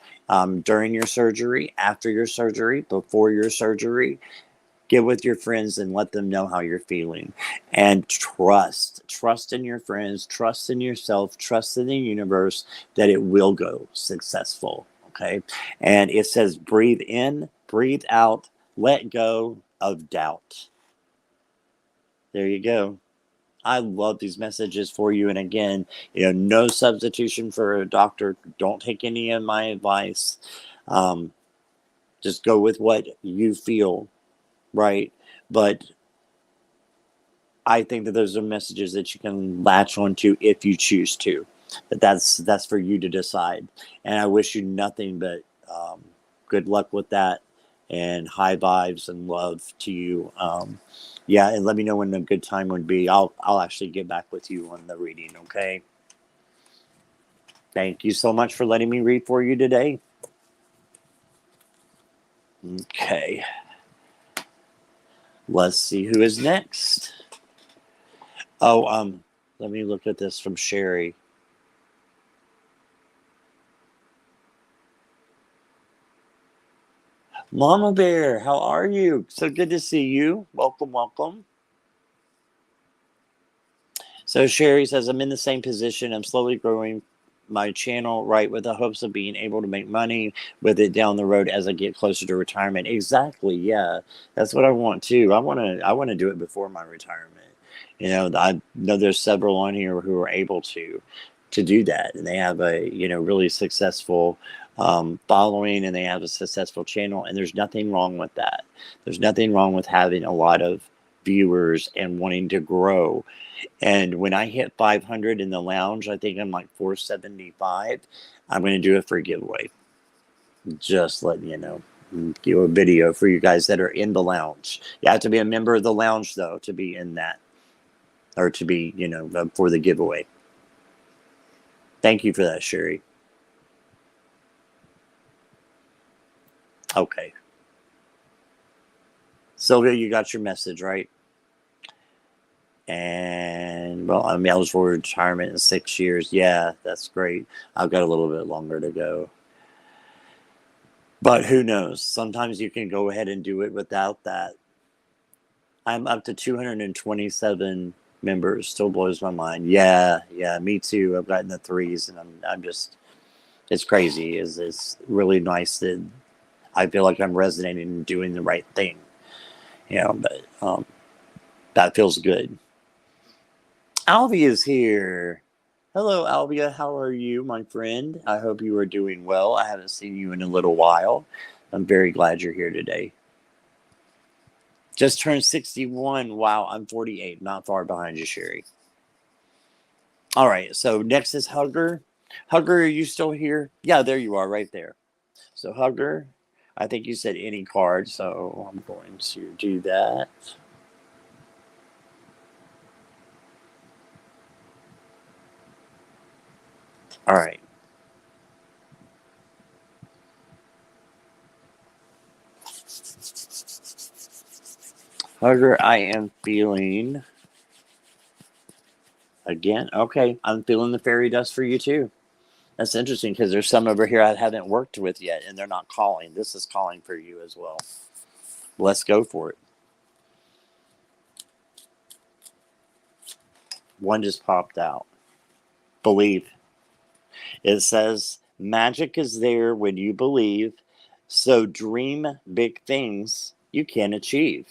during your surgery, after your surgery, before your surgery. Get with your friends and let them know how you're feeling. And trust in your friends, trust in yourself, trust in the universe that it will go successful. Okay. And it says, breathe in, breathe out, let go of doubt. There you go. I love these messages for you. And again, no substitution for a doctor. Don't take any of my advice. Just go with what you feel, right? But I think that those are messages that you can latch onto if you choose to. But that's for you to decide. And I wish you nothing but good luck with that, and high vibes and love to you. Yeah, and let me know when a good time would be. I'll actually get back with you on the reading. Okay. Thank you so much for letting me read for you today. Okay. Let's see who is next. Oh, let me look at this from Sherry. Mama Bear, how are you? So good to see you. Welcome, welcome. So Sherry says, I'm in the same position. I'm slowly growing my channel, right, with the hopes of being able to make money with it down the road as I get closer to retirement. Exactly. Yeah. That's what I want too. I want to do it before my retirement. I know there's several on here who are able to do that, and they have a, really successful following, and they have a successful channel, and there's nothing wrong with that. There's nothing wrong with having a lot of viewers and wanting to grow. And when I hit 500 in the lounge, I think I'm like 475. I'm going to do a free giveaway. Just letting you know. Do a video for you guys that are in the lounge. You have to be a member of the lounge, though, to be in that, or to be, for the giveaway. Thank you for that, Sherry. Okay. Sylvia, you got your message, right? And, well, I'm eligible for retirement in 6 years. Yeah, that's great. I've got a little bit longer to go. But who knows? Sometimes you can go ahead and do it without that. I'm up to 227 members. Still blows my mind. Yeah, me too. I've gotten the threes, and I'm just, it's crazy. It's really nice that I feel like I'm resonating and doing the right thing. But that feels good. Alvia is here. Hello, Alvia. How are you, my friend? I hope you are doing well. I haven't seen you in a little while. I'm very glad you're here today. Just turned 61. Wow, I'm 48. Not far behind you, Sherry. All right, so next is Hugger. Hugger, are you still here? Yeah, there you are, right there. So Hugger, I think you said any card, so I'm going to do that. All right. Hugger, I am feeling again. Okay, I'm feeling the fairy dust for you too. That's interesting because there's some over here I haven't worked with yet, and they're not calling. This is calling for you as well. Let's go for it. One just popped out. Believe. It says magic is there when you believe, so dream big things you can achieve.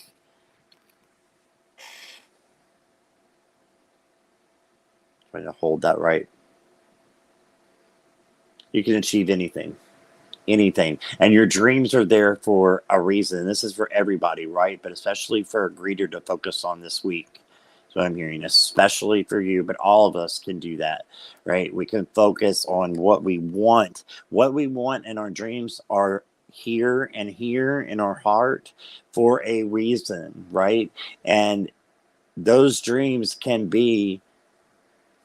Trying to hold that right. You can achieve anything. Anything. And your dreams are there for a reason. This is for everybody, right? But especially for a greeter to focus on this week. So I'm hearing, especially for you, but all of us can do that, right? We can focus on what we want. What we want in our dreams are here in our heart for a reason, right? And those dreams can be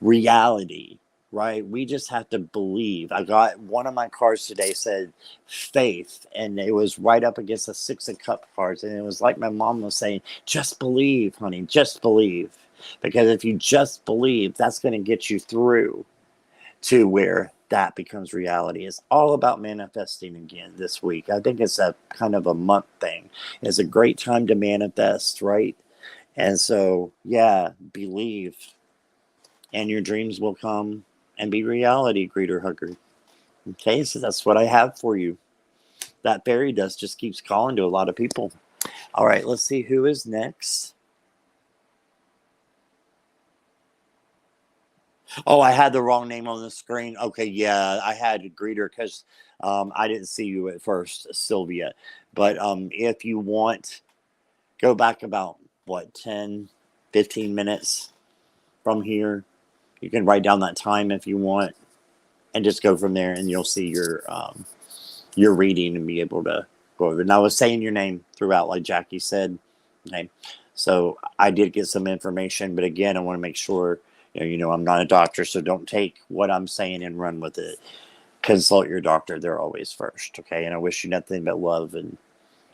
reality, right? We just have to believe. I got one of my cards today said faith, and it was right up against the Six of Cup cards. And it was like my mom was saying, just believe, honey, just believe. Because if you just believe, that's going to get you through to where that becomes reality. It's all about manifesting again this week. I think it's a kind of a month thing. It's a great time to manifest, right? And so, yeah, believe and your dreams will come and be reality, greeter hugger. Okay, so that's what I have for you. That fairy dust just keeps calling to a lot of people. All right, let's see who is next. Oh, I had the wrong name on the screen. Okay, yeah, I had greeter because I didn't see you at first, Sylvia. But if you want, go back about what 10, 15 minutes from here. You can write down that time if you want, and just go from there, and you'll see your reading and be able to go over. And I was saying your name throughout, like Jackie said. Okay, so I did get some information, but again, I want to make sure I'm not a doctor, so don't take what I'm saying and run with it. Consult your doctor; they're always first. Okay, and I wish you nothing but love and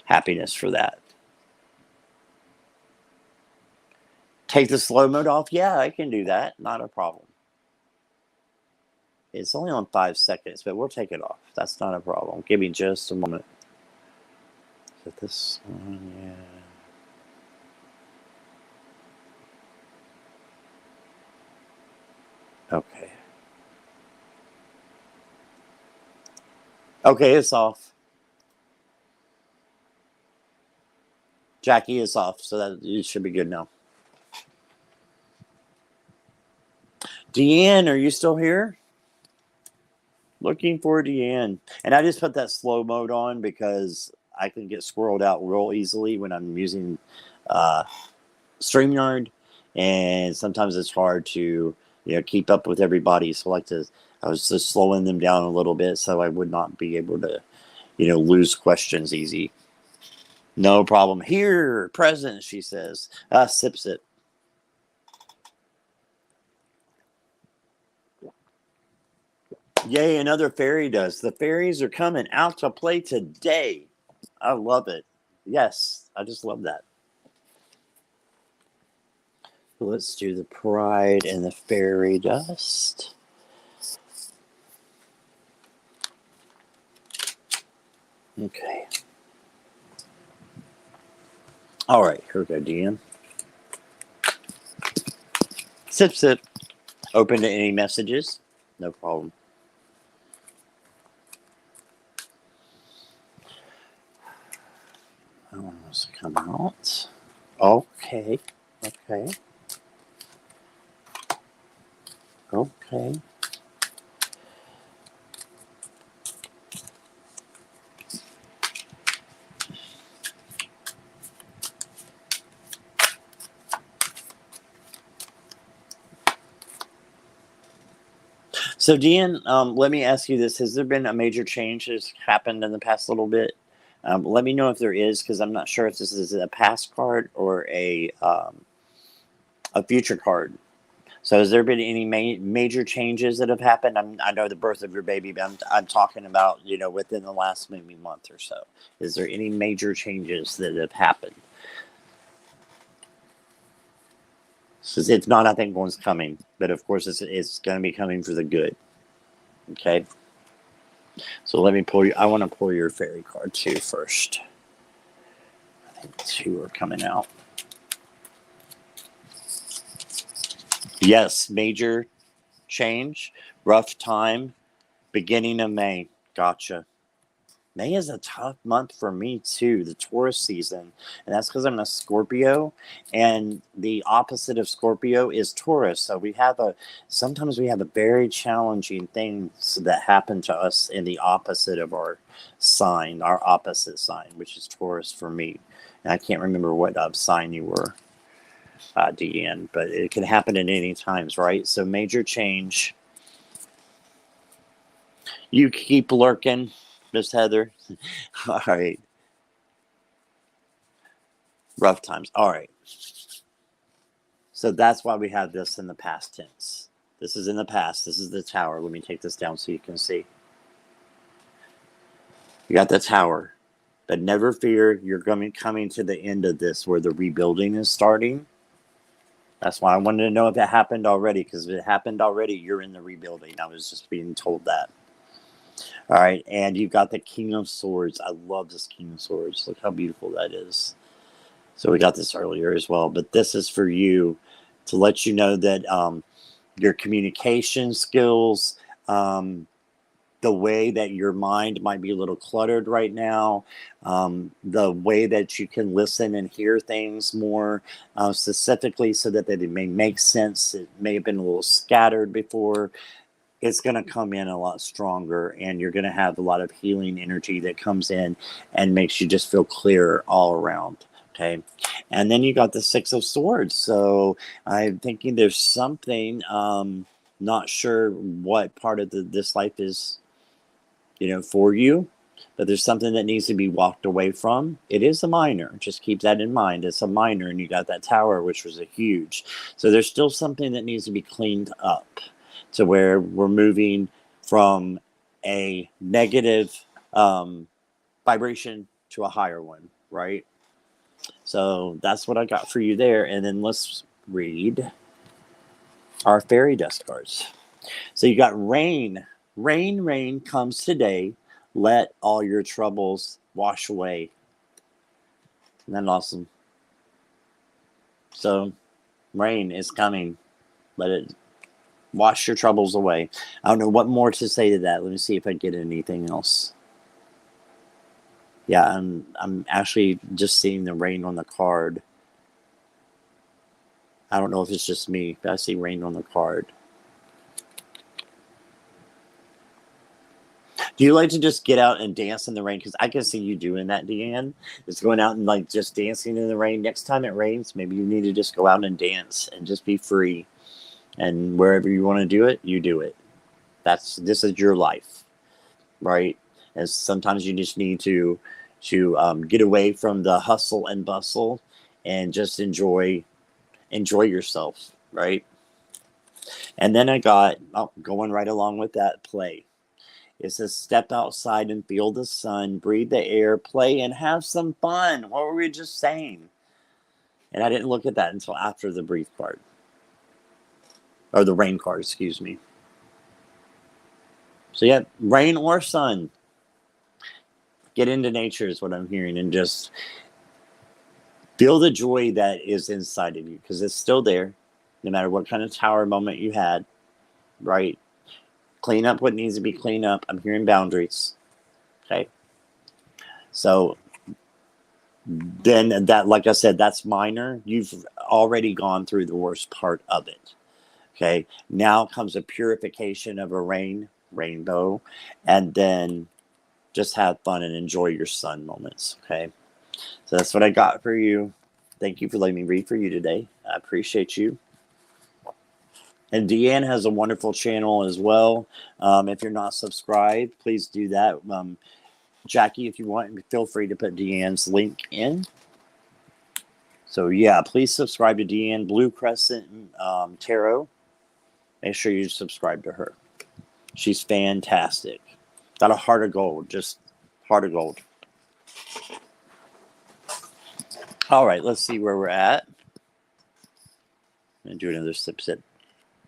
happiness for that. Take the slow mode off. Yeah, I can do that. Not a problem. It's only on 5 seconds, but we'll take it off. That's not a problem. Give me just a moment. Is this one? Yeah. Okay. Okay, it's off. Jackie is off, so that it should be good now. Deanne, are you still here? Looking for Deanne. And I just put that slow mode on because I can get squirreled out real easily when I'm using uh, StreamYard. And sometimes it's hard to keep up with everybody. So I was just slowing them down a little bit so I would not be able to lose questions easy. No problem. Here, present, she says. Sips it. Yay, another fairy dust. The fairies are coming out to play today. I love it. Yes, I just love that. Let's do the pride and the fairy dust. Okay. All right, here we go, Deanne. Sip, sip. Open to any messages? No problem. I want this to come out. Okay. Okay. Okay. So, Dean, let me ask you this. Has there been a major change that's happened in the past little bit? Let me know if there is, because I'm not sure if this is a past card or a future card. So, has there been any major changes that have happened? I know the birth of your baby, but I'm talking about, within the last maybe month or so. Is there any major changes that have happened? Because if not, I think one's coming. But of course, it's going to be coming for the good. Okay. So let me pull you. I want to pull your fairy card too first. I think two are coming out. Yes, major change, rough time, beginning of May. Gotcha. May is a tough month for me too, the Taurus season. And that's because I'm a Scorpio. And the opposite of Scorpio is Taurus. So sometimes we have a very challenging things that happen to us in the opposite of our sign, our opposite sign, which is Taurus for me. And I can't remember what sign you were, Deanne, but it can happen at any times, right? So major change. You keep lurking, Miss Heather. All right. Rough times. All right. So that's why we have this in the past tense. This is in the past. This is the tower. Let me take this down so you can see. You got the tower. But never fear, you're coming to the end of this where the rebuilding is starting. That's why I wanted to know if it happened already, because if it happened already, you're in the rebuilding. I was just being told that. All right, and you've got the King of Swords. I love this King of Swords. Look how beautiful that is. So we got this earlier as well, but this is for you to let you know that your communication skills, the way that your mind might be a little cluttered right now, the way that you can listen and hear things more specifically so that they may make sense. It may have been a little scattered before. It's going to come in a lot stronger, and you're going to have a lot of healing energy that comes in and makes you just feel clear all around. Okay. And then you got the Six of Swords. So I'm thinking there's something, not sure what part of this life is, for you, but there's something that needs to be walked away from. It is a minor. Just keep that in mind. It's a minor, and you got that tower, which was a huge. So there's still something that needs to be cleaned up to where we're moving from a negative vibration to a higher one, right? So that's what I got for you there. And then let's read our fairy dust cards. So you got rain. Rain, rain comes today. Let all your troubles wash away. Isn't that awesome? So rain is coming. Let it wash your troubles away. I don't know what more to say to that. Let me see if I get anything else. Yeah, I'm actually just seeing the rain on the card. I don't know if it's just me, but I see rain on the card. Do you like to just get out and dance in the rain? Because I can see you doing that, Deanne. Just going out and like just dancing in the rain. Next time it rains, maybe you need to just go out and dance and just be free. And wherever you want to do it, you do it. This is your life, right? And sometimes you just need to get away from the hustle and bustle and just enjoy yourself, right? And then I got going right along with that, play. It says step outside and feel the sun, breathe the air, play and have some fun. What were we just saying? And I didn't look at that until after the breathe card. Or the rain card, excuse me. So yeah, rain or sun. Get into nature is what I'm hearing, and just feel the joy that is inside of you, because it's still there, no matter what kind of tower moment you had, right? Clean up what needs to be cleaned up. I'm hearing boundaries. Okay. So then that, like I said, that's minor. You've already gone through the worst part of it. Okay. Now comes a purification of a rainbow, and then just have fun and enjoy your sun moments. Okay. So that's what I got for you. Thank you for letting me read for you today. I appreciate you. And Deanne has a wonderful channel as well. If you're not subscribed, please do that. Jackie, if you want, feel free to put Deanne's link in. So yeah, please subscribe to Deanne Blue Crescent Tarot. Make sure you subscribe to her. She's fantastic. Got a heart of gold, just heart of gold. All right, let's see where we're at. I'm gonna do another sip.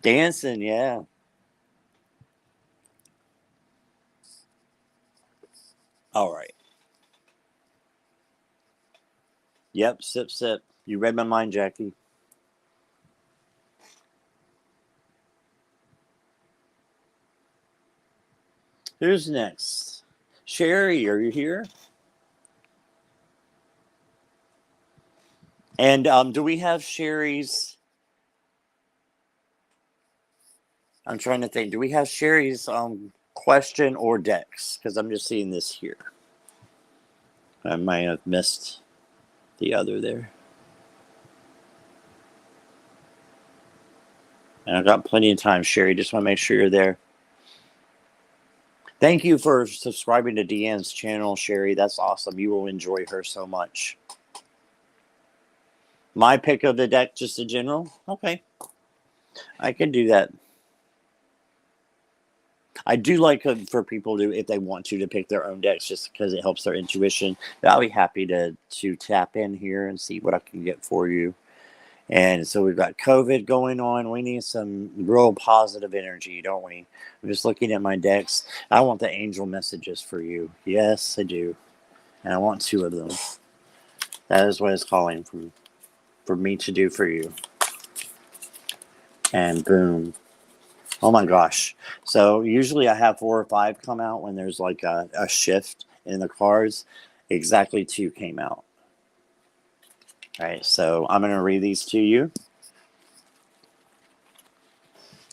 Dancing, yeah. All right. Yep, sip. You read my mind, Jackie. Who's next? Sherry, are you here? And do we have Sherry's? I'm trying to think. Do we have Sherry's question or Dex? Because I'm just seeing this here. I might have missed the other there. And I've got plenty of time, Sherry. Just want to make sure you're there. Thank you for subscribing to Deanne's channel, Sherry. That's awesome. You will enjoy her so much. My pick of the deck, just in general? Okay. I can do that. I do like for people to, if they want to pick their own decks, just because it helps their intuition. But I'll be happy to tap in here and see what I can get for you. And so we've got COVID going on. We need some real positive energy, don't we? I'm just looking at my decks. I want the angel messages for you. Yes, I do. And I want 2 of them. That is what it's calling for me to do for you. And boom. Oh my gosh. So usually I have 4 or 5 come out when there's like a shift in the cards. Exactly 2 came out. All right, so I'm going to read these to you.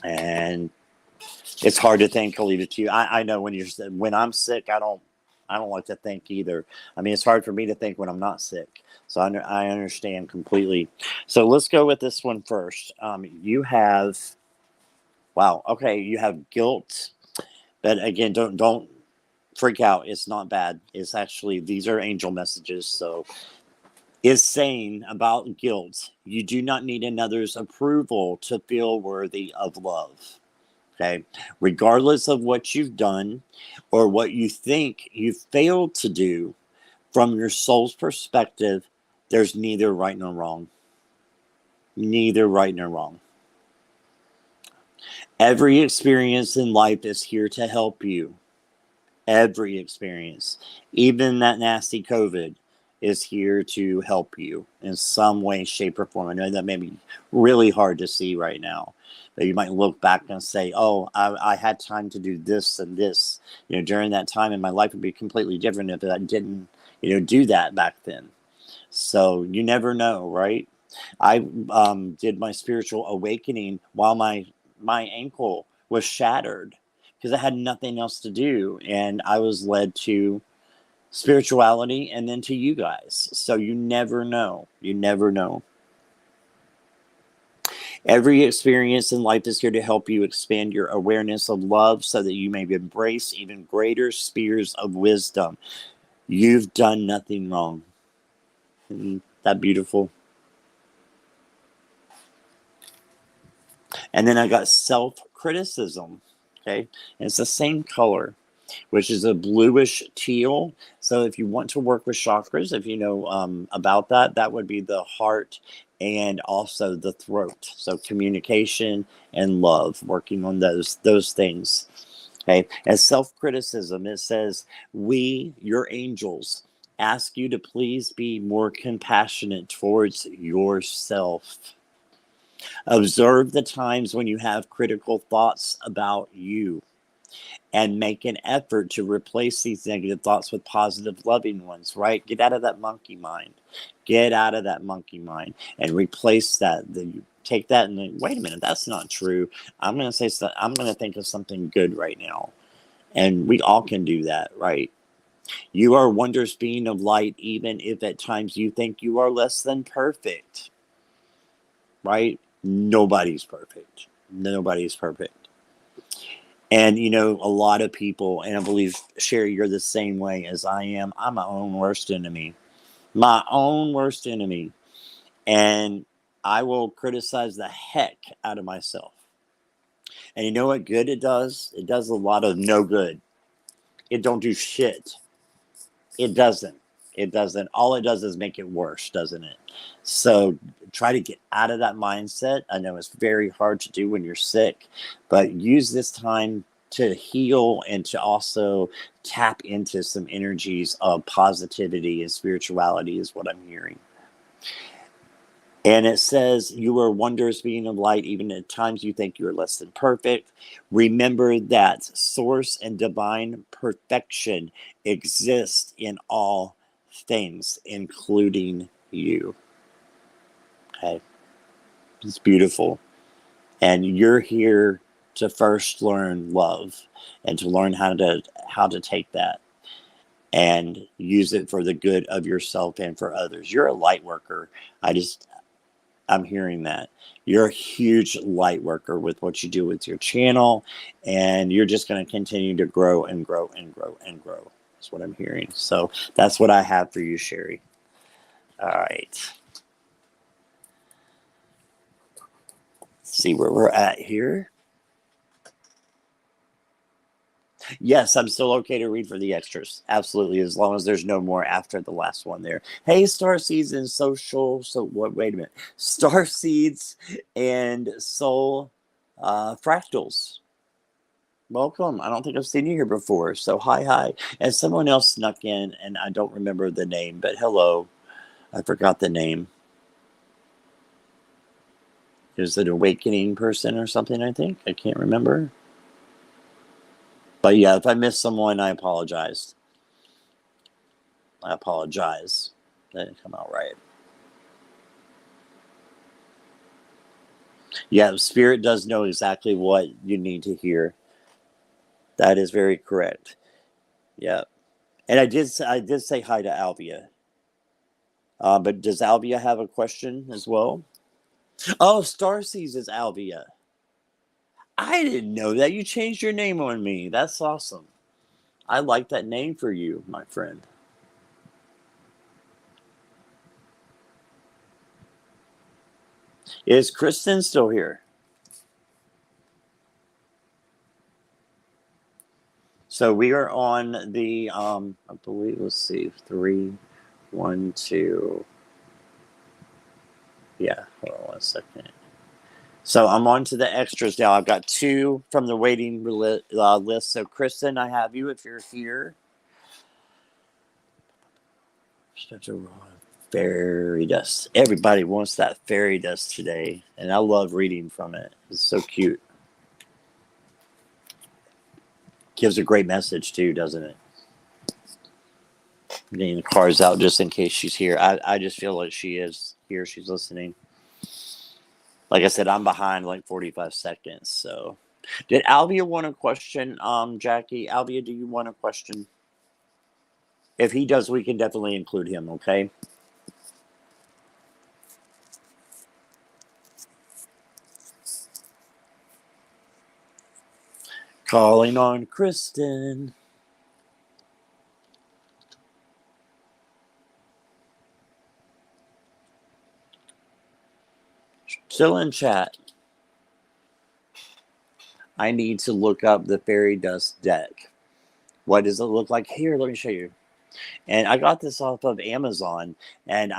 And it's hard to think, I'll leave it to you. I know when I'm sick, I don't like to think either. I mean, it's hard for me to think when I'm not sick. So I understand completely. So let's go with this one first. You have, wow, okay, you have guilt. But again, don't freak out. It's not bad. It's actually, these are angel messages. So is saying about guilt, you do not need another's approval to feel worthy of love. Okay. Regardless of what you've done or what you think you've failed to do, from your soul's perspective, there's neither right nor wrong. Neither right nor wrong. Every experience in life is here to help you. Every experience, even that nasty COVID, is here to help you in some way, shape, or form. I know that may be really hard to see right now, but you might look back and say, oh, I had time to do this and this. During that time in my life would be completely different if I didn't, do that back then. So you never know, right? I did my spiritual awakening while my ankle was shattered because I had nothing else to do. And I was led to spirituality and then to you guys. So you never know. You never know. Every experience in life is here to help you expand your awareness of love so that you may embrace even greater spheres of wisdom. You've done nothing wrong. Isn't that beautiful? And then I got self-criticism. Okay. And it's the same color, which is a bluish teal. So if you want to work with chakras, if you know about that, that would be the heart and also the throat. So communication and love, working on those things. Okay. As self-criticism, it says, we, your angels, ask you to please be more compassionate towards yourself. Observe the times when you have critical thoughts about you and make an effort to replace these negative thoughts with positive, loving ones, right? Get out of that monkey mind. Get out of that monkey mind and replace that. Take that and then, wait a minute, that's not true. I'm going to think of something good right now. And we all can do that, right? You are a wondrous being of light, even if at times you think you are less than perfect, right? Nobody's perfect. Nobody's perfect. And, you know, a lot of people, and I believe, Sherry, you're the same way as I am. I'm my own worst enemy. My own worst enemy. And I will criticize the heck out of myself. And you know what good it does? It does a lot of no good. It don't do shit. It doesn't. It doesn't. All it does is make it worse, doesn't it? So try to get out of that mindset. I know it's very hard to do when you're sick, but use this time to heal and to also tap into some energies of positivity and spirituality, is what I'm hearing. And it says, you are wondrous being of light, even at times you think you're less than perfect. Remember that source and divine perfection exists in all things, including you. Okay. It's beautiful. And you're here to first learn love and to learn how to take that and use it for the good of yourself and for others. You're a light worker. I'm hearing that. You're a huge light worker with what you do with your channel, and you're just going to continue to grow and grow and grow and grow. That's what I'm hearing. So that's what I have for you, Sherry. All right. Let's see where we're at here. Yes, I'm still okay to read for the extras. Absolutely, as long as there's no more after the last one there. Hey, Star Seeds and Social. So what? Wait a minute. Star Seeds and Soul Fractals. Welcome. I don't think I've seen you here before. So hi. And someone else snuck in, and I don't remember the name, but hello. I forgot the name. Is it an awakening person or something, I think? I can't remember. But yeah, if I missed someone, I apologize. That didn't come out right. Yeah, Spirit does know exactly what you need to hear. That is very correct. Yeah. And I did say hi to Alvia. But does Alvia have a question as well? Oh, Starseas is Alvia. I didn't know that. You changed your name on me. That's awesome. I like that name for you, my friend. Is Kristen still here? So we are on the, I believe, let's see, 3, 1, 2. Yeah, hold on 1 second. So I'm on to the extras now. I've got 2 from the waiting list. So Kristen, I have you if you're here. Fairy dust. Everybody wants that fairy dust today, and I love reading from it. It's so cute. Gives a great message too, doesn't it? Getting the cards out just in case she's here. I just feel like she is here. She's listening. Like I said, I'm behind like 45 seconds. So, did Alvia want a question? Jackie, Alvia, do you want a question? If he does, we can definitely include him. Okay. Calling on Kristen. Still in chat. I need to look up the fairy dust deck. What does it look like? Here, let me show you. And I got this off of Amazon. And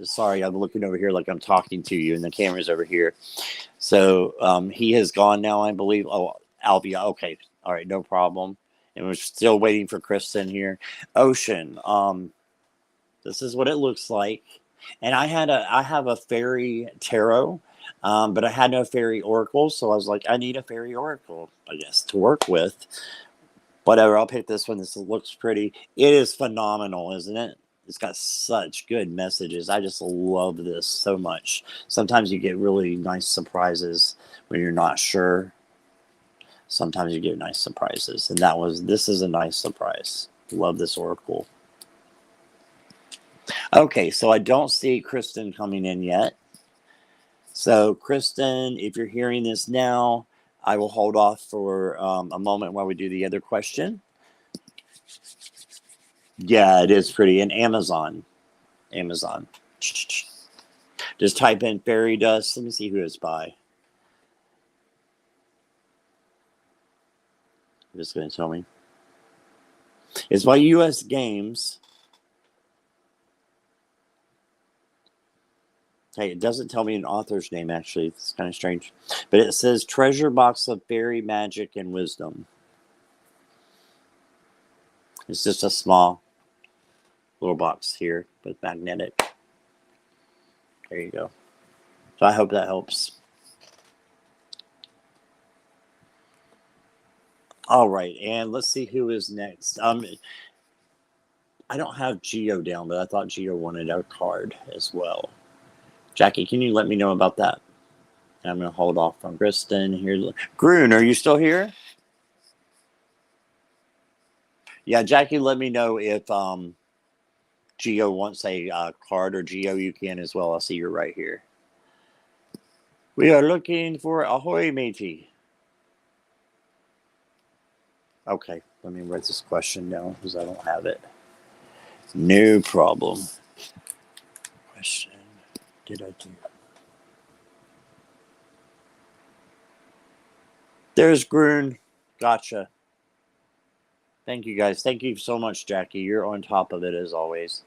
sorry, I'm looking over here like I'm talking to you, and the camera's over here. So he has gone now, I believe. Oh, Alvia. Okay. All right, no problem. And we're still waiting for Kristen here. Ocean. This is what it looks like. And I have a fairy tarot, but I had no fairy oracle, so I was like, I need a fairy oracle, I guess, to work with. Whatever, I'll pick this one. This looks pretty. It is phenomenal, isn't it? It's got such good messages. I just love this so much. Sometimes you get really nice surprises when you're not sure. Sometimes you get nice surprises, and this is a nice surprise. Love this oracle. Okay, so I don't see Kristen coming in yet. So, Kristen, if you're hearing this now, I will hold off for a moment while we do the other question. Yeah, it is pretty. And Amazon. Amazon. Just type in fairy dust. Let me see who it's by. Just going to tell me. It's by U.S. Games. Hey, it doesn't tell me an author's name, actually. It's kind of strange. But it says Treasure Box of Fairy Magic and Wisdom. It's just a small little box here with magnetic. There you go. So I hope that helps. All right, and let's see who is next. I don't have Geo down, but I thought Geo wanted a card as well. Jackie, can you let me know about that? I'm going to hold off from Kristen here. Groon, are you still here? Yeah, Jackie, let me know if Geo wants a card, or Geo, you can as well. I see you're right here. We are looking for Ahoy Matey. Okay, let me write this question down because I don't have it. No problem. Question did I do? There's Groon. Gotcha. Thank you, guys. Thank you so much, Jackie. You're on top of it as always.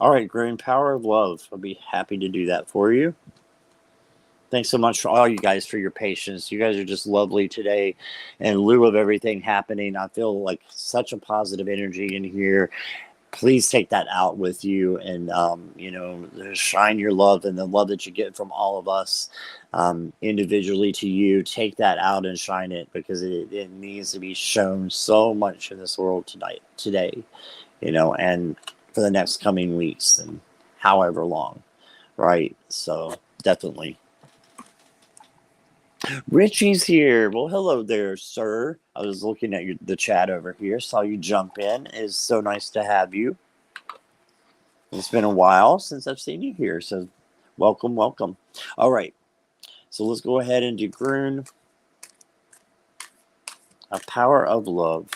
All right, Groon, Power of Love. I'll be happy to do that for you. Thanks so much for all you guys for your patience. You guys are just lovely today. In lieu of everything happening, I feel like such a positive energy in here. Please take that out with you, and shine your love and the love that you get from all of us individually to you. Take that out and shine it, because it needs to be shown so much in this world today, and for the next coming weeks and however long, right? So definitely. Richie's here. Well, hello there, sir. I was looking at the chat over here. Saw you jump in. It's so nice to have you. It's been a while since I've seen you here, so welcome, welcome. All right, so let's go ahead and do Groon. A Power of Love.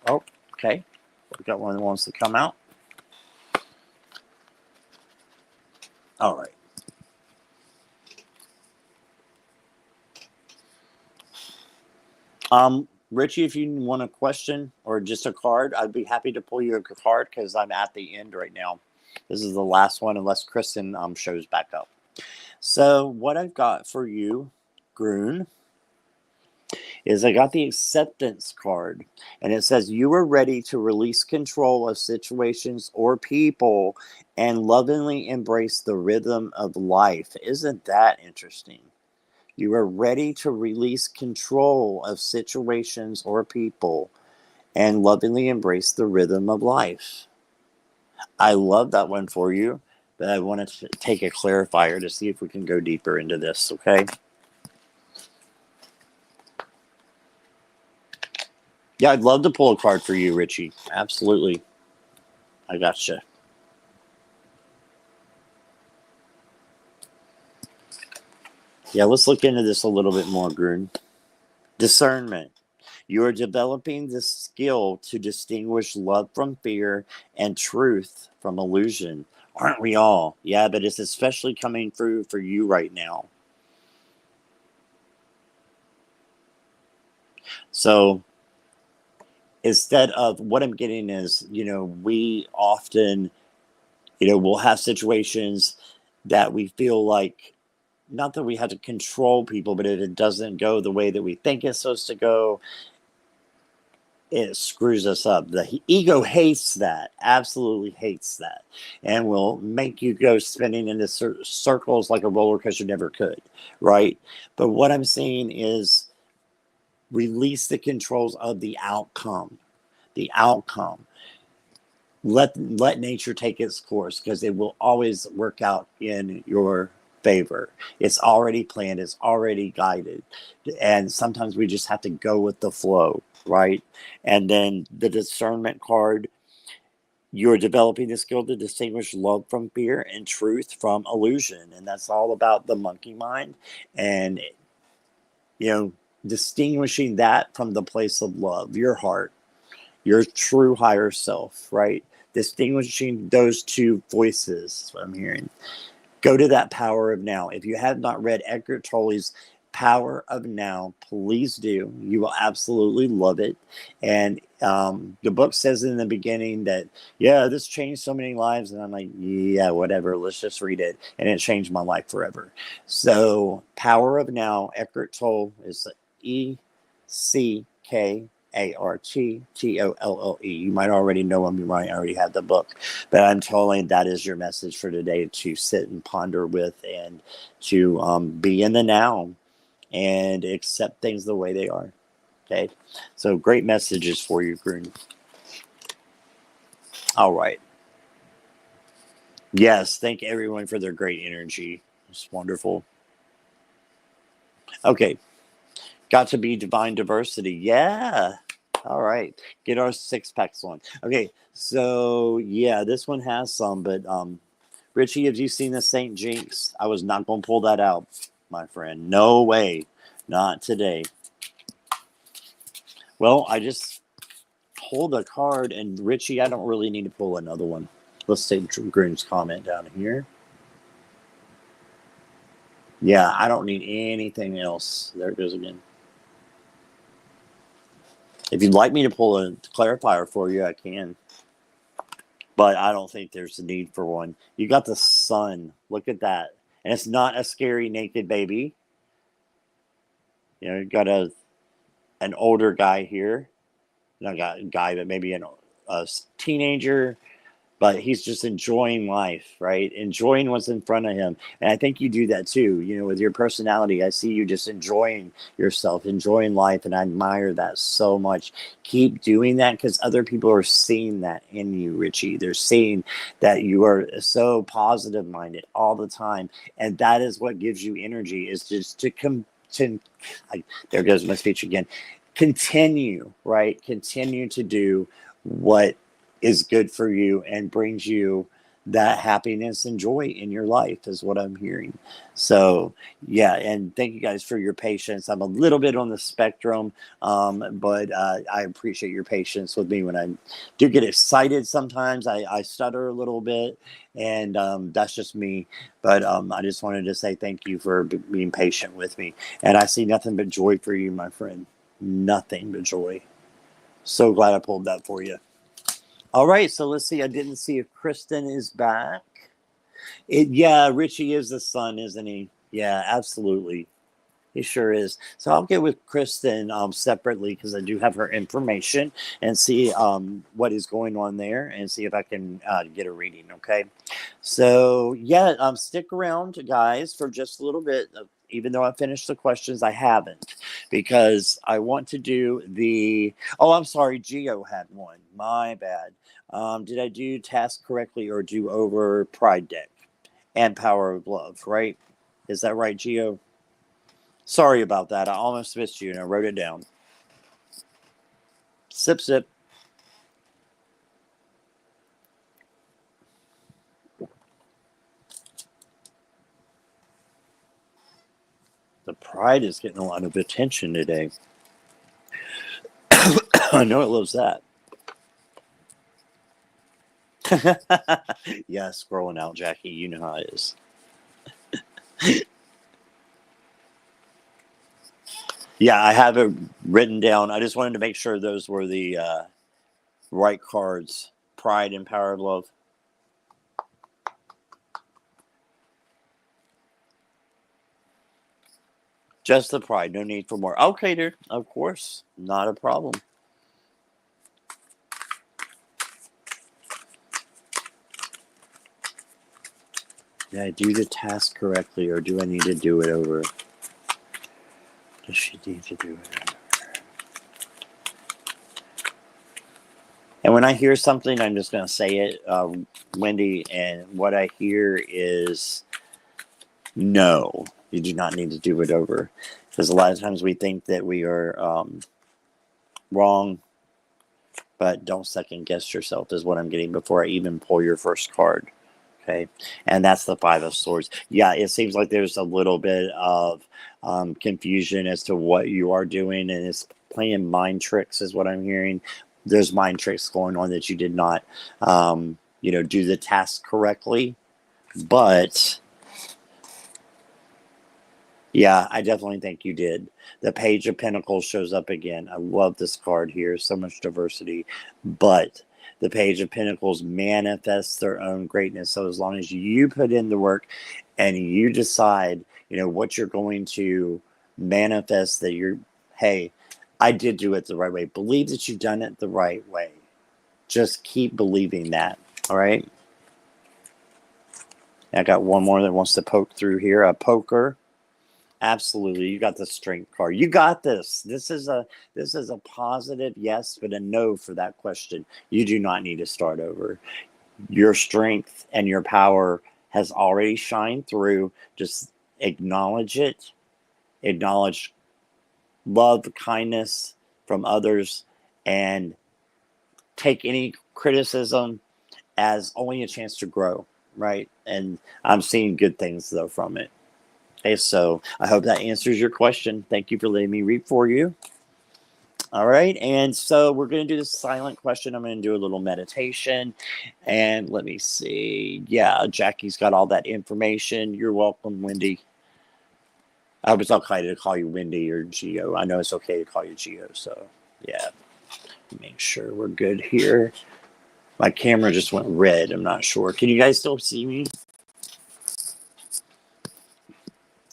Oh, okay. We've got one that wants to come out. All right. Richie, if you want a question or just a card, I'd be happy to pull you a card because I'm at the end right now. This is the last one, unless Kristen shows back up. So what I've got for you, Groon, is I got the acceptance card, and it says you are ready to release control of situations or people and lovingly embrace the rhythm of life. Isn't that interesting? You are ready to release control of situations or people and lovingly embrace the rhythm of life. I love that one for you, but I want to take a clarifier to see if we can go deeper into this, okay? Yeah, I'd love to pull a card for you, Richie. Absolutely. I gotcha. Yeah, let's look into this a little bit more, Groon. Discernment. You are developing the skill to distinguish love from fear and truth from illusion. Aren't we all? Yeah, but it's especially coming through for you right now. So instead of, what I'm getting is, we often, will have situations that we feel like, not that we have to control people, but if it doesn't go the way that we think it's supposed to go, it screws us up. The ego hates that, absolutely hates that, and will make you go spinning into circles like a roller coaster never could, right? But what I'm saying is release the controls of the outcome. The outcome. Let nature take its course because it will always work out in your favor. It's already planned, it's already guided. And sometimes we just have to go with the flow, right? And then the discernment card, you're developing the skill to distinguish love from fear and truth from illusion. And that's all about the monkey mind. And, you know, distinguishing that from the place of love, your heart, your true higher self, right? Distinguishing those two voices, is what I'm hearing. Go to that Power of Now. If you have not read Eckhart Tolle's Power of Now, please do. You will absolutely love it. And the book says in the beginning that, yeah, this changed so many lives. And I'm like, yeah, whatever. Let's just read it. And it changed my life forever. So, Power of Now, Eckhart Tolle is ECKARTTOLLE. You might already know him. You might already have the book. But I'm telling that is your message for today to sit and ponder with and to be in the now and accept things the way they are. Okay. So great messages for you, Grun. All right. Yes. Thank everyone for their great energy. It's wonderful. Okay. Got to be divine diversity. Yeah. All right. Get our 6-packs on. Okay. So yeah, this one has some, but Richie, have you seen the St. Jinx? I was not going to pull that out, my friend. No way. Not today. Well, I just pulled a card, and Richie, I don't really need to pull another one. Let's take Grun's comment down here. Yeah, I don't need anything else. There it goes again. If you'd like me to pull a clarifier for you, I can. But I don't think there's a need for one. You got the sun. Look at that. And it's not a scary naked baby. You know, you got an older guy here. Not a guy, but maybe a teenager. But he's just enjoying life, right? Enjoying what's in front of him. And I think you do that too. You know, with your personality, I see you just enjoying yourself, enjoying life. And I admire that so much. Keep doing that because other people are seeing that in you, Richie. They're seeing that you are so positive minded all the time. And that is what gives you energy, is just to come to, there goes my speech again. Continue, right? Continue to do what is good for you and brings you that happiness and joy in your life, is what I'm hearing. So yeah, and thank you guys for your patience. I'm a little bit on the spectrum, but I appreciate your patience with me when I do get excited. Sometimes I stutter a little bit, and that's just me. But I just wanted to say thank you for being patient with me, and I see nothing but joy for you, my friend. Nothing but joy. So glad I pulled that for you. All right, so let's see. I didn't see if Kristen is back. Yeah, Richie is the son, isn't he? Yeah, absolutely. He sure is. So I'll get with Kristen separately because I do have her information and see what is going on there and see if I can get a reading. Okay. So yeah, stick around, guys, for just a little bit. Even though I finished the questions, I haven't, because I want to do the. Oh, I'm sorry, Geo had one. My bad. Did I do task correctly or do over Pride deck and Power of Love? Right? Is that right, Geo? Sorry about that. I almost missed you and I wrote it down. Sip, sip. The Pride is getting a lot of attention today. I know it loves that. Yeah, scrolling out, Jackie. You know how it is. Yeah, I have it written down. I just wanted to make sure those were the right cards. Pride and Power of Love. Just the Pride. No need for more. Okay, dude. Of course. Not a problem. Did I do the task correctly, or do I need to do it over? Does she need to do it over? And when I hear something, I'm just going to say it, Wendy, and what I hear is no, you do not need to do it over. Because a lot of times we think that we are wrong, but don't second guess yourself is what I'm getting before I even pull your first card. Okay. And that's the Five of Swords. Yeah, it seems like there's a little bit of confusion as to what you are doing, and it's playing mind tricks is what I'm hearing. There's mind tricks going on that you did not, do the task correctly. But yeah, I definitely think you did. The Page of Pentacles shows up again. I love this card here. So much diversity. But the Page of Pentacles manifests their own greatness. So as long as you put in the work and you decide, what you're going to manifest, that hey, I did do it the right way. Believe that you've done it the right way. Just keep believing that. All right. I got one more that wants to poke through here. A poker. Absolutely. You got the strength card. You got this. This is a positive yes, but a no for that question. You do not need to start over. Your strength and your power has already shined through. Just acknowledge it. Acknowledge love, kindness from others, and take any criticism as only a chance to grow, right? And I'm seeing good things though from it. Okay, so I hope that answers your question. Thank you for letting me read for you. All right, and so we're going to do the silent question. I'm going to do a little meditation. And let me see. Yeah, Jackie's got all that information. You're welcome, Wendy. I hope it's okay to call you Wendy or Geo. I know it's okay to call you Geo, so yeah. Make sure we're good here. My camera just went red. I'm not sure. Can you guys still see me?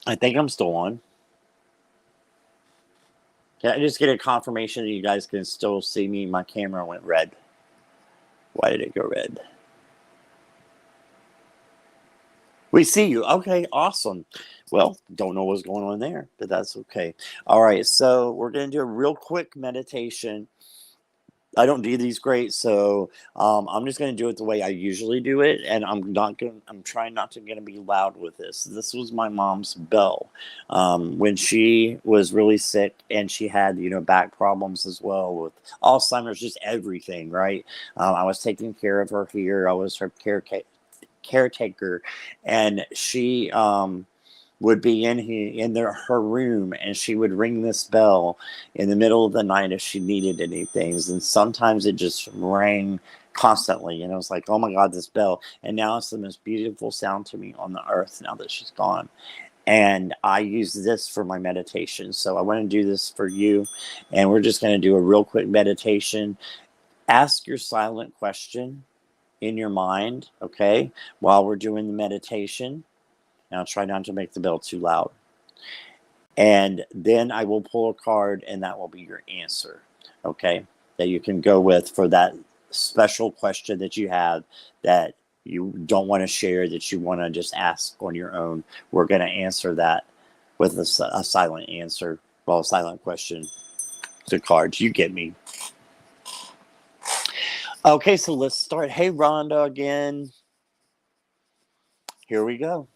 I think I'm still on. Can I just get a confirmation that you guys can still see me? My camera went red. Why did it go red? We see you. Okay, awesome. Well, don't know what's going on there, but that's okay. All right, so we're going to do a real quick meditation. I don't do these great, so I'm just going to do it the way I usually do it, and I'm trying not to be loud with this. This was my mom's bell when she was really sick, and she had back problems as well with Alzheimer's, just everything. Right, I was taking care of her here. I was her caretaker, and she would be in her room, and she would ring this bell in the middle of the night if she needed anything. And sometimes it just rang constantly, and I was like, oh my God, this bell. And now it's the most beautiful sound to me on the earth now that she's gone. And I use this for my meditation. So I want to do this for you, and we're just going to do a real quick meditation. Ask your silent question in your mind, okay, while we're doing the meditation. Now try not to make the bell too loud. And then I will pull a card, and that will be your answer, okay, that you can go with for that special question that you have that you don't want to share, that you want to just ask on your own. We're going to answer that with a silent answer, well, a silent question to cards. You get me. Okay, so let's start. Hey, Rhonda again. Here we go.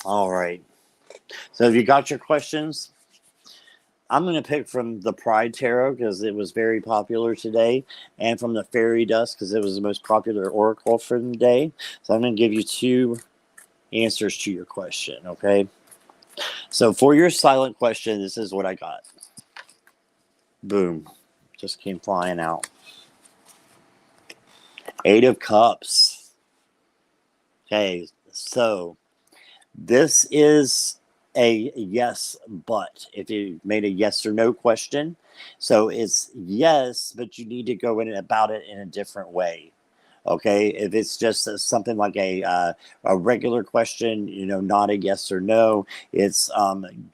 All right. So have you got your questions? I'm going to pick from the Pride Tarot because it was very popular today, and from the Fairy Dust because it was the most popular oracle for the day. So I'm going to give you two answers to your question, okay? So for your silent question, this is what I got. Boom. just came flying out. 8 of Cups. Okay, so this is a yes, but if you made a yes or no question. So it's yes, but you need to go in about it in a different way. Okay, if it's just something like a regular question, you know, not a yes or no, it's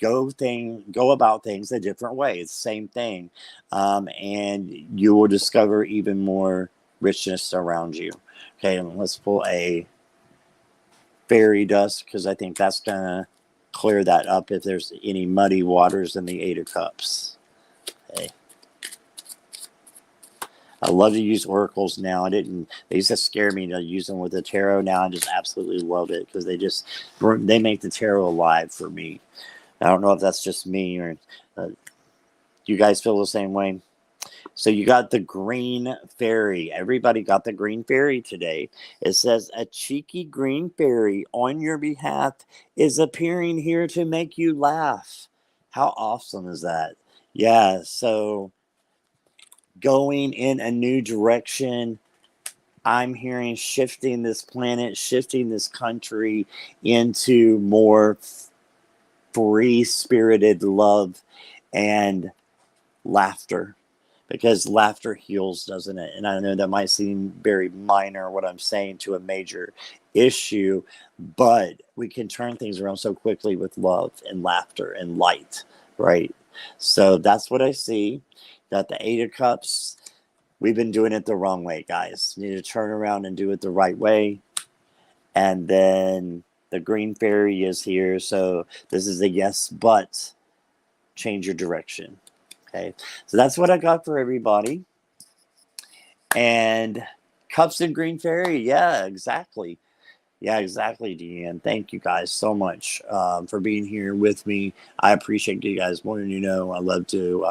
go about things a different way. It's the same thing, and you will discover even more richness around you. Okay, and let's pull a fairy dust because I think that's gonna clear that up if there's any muddy waters in the 8 of Cups. Okay. I love to use oracles now. I didn't. They used to scare me to use them with the tarot. Now I just absolutely love it because they make the tarot alive for me. I don't know if that's just me or you guys feel the same way. So you got the green fairy. Everybody got the green fairy today. It says a cheeky green fairy on your behalf is appearing here to make you laugh. How awesome is that? Yeah. So going in a new direction. I'm hearing shifting this planet, shifting this country into more free spirited love and laughter. Because laughter heals, doesn't it? And I know that might seem very minor, what I'm saying, to a major issue, but we can turn things around so quickly with love and laughter and light, right? So that's what I see. That the 8 of Cups, we've been doing it the wrong way, guys. You need to turn around and do it the right way. And then the green fairy is here. So this is a yes, but change your direction. Okay. So that's what I got for everybody. And Cups and green fairy. Yeah, exactly. Yeah, exactly, Deanne. Thank you guys so much for being here with me. I appreciate you guys more than you know. I love to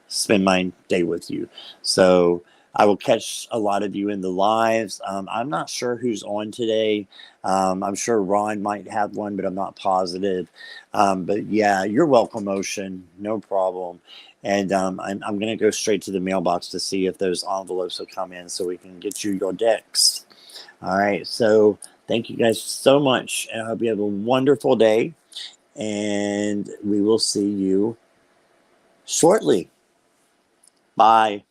spend my day with you. So I will catch a lot of you in the lives. I'm not sure who's on today. I'm sure Ron might have one, but I'm not positive. But yeah, you're welcome, Ocean. No problem. And I'm going to go straight to the mailbox to see if those envelopes will come in so we can get you your decks. All right. So thank you guys so much. And I hope you have a wonderful day. And we will see you shortly. Bye.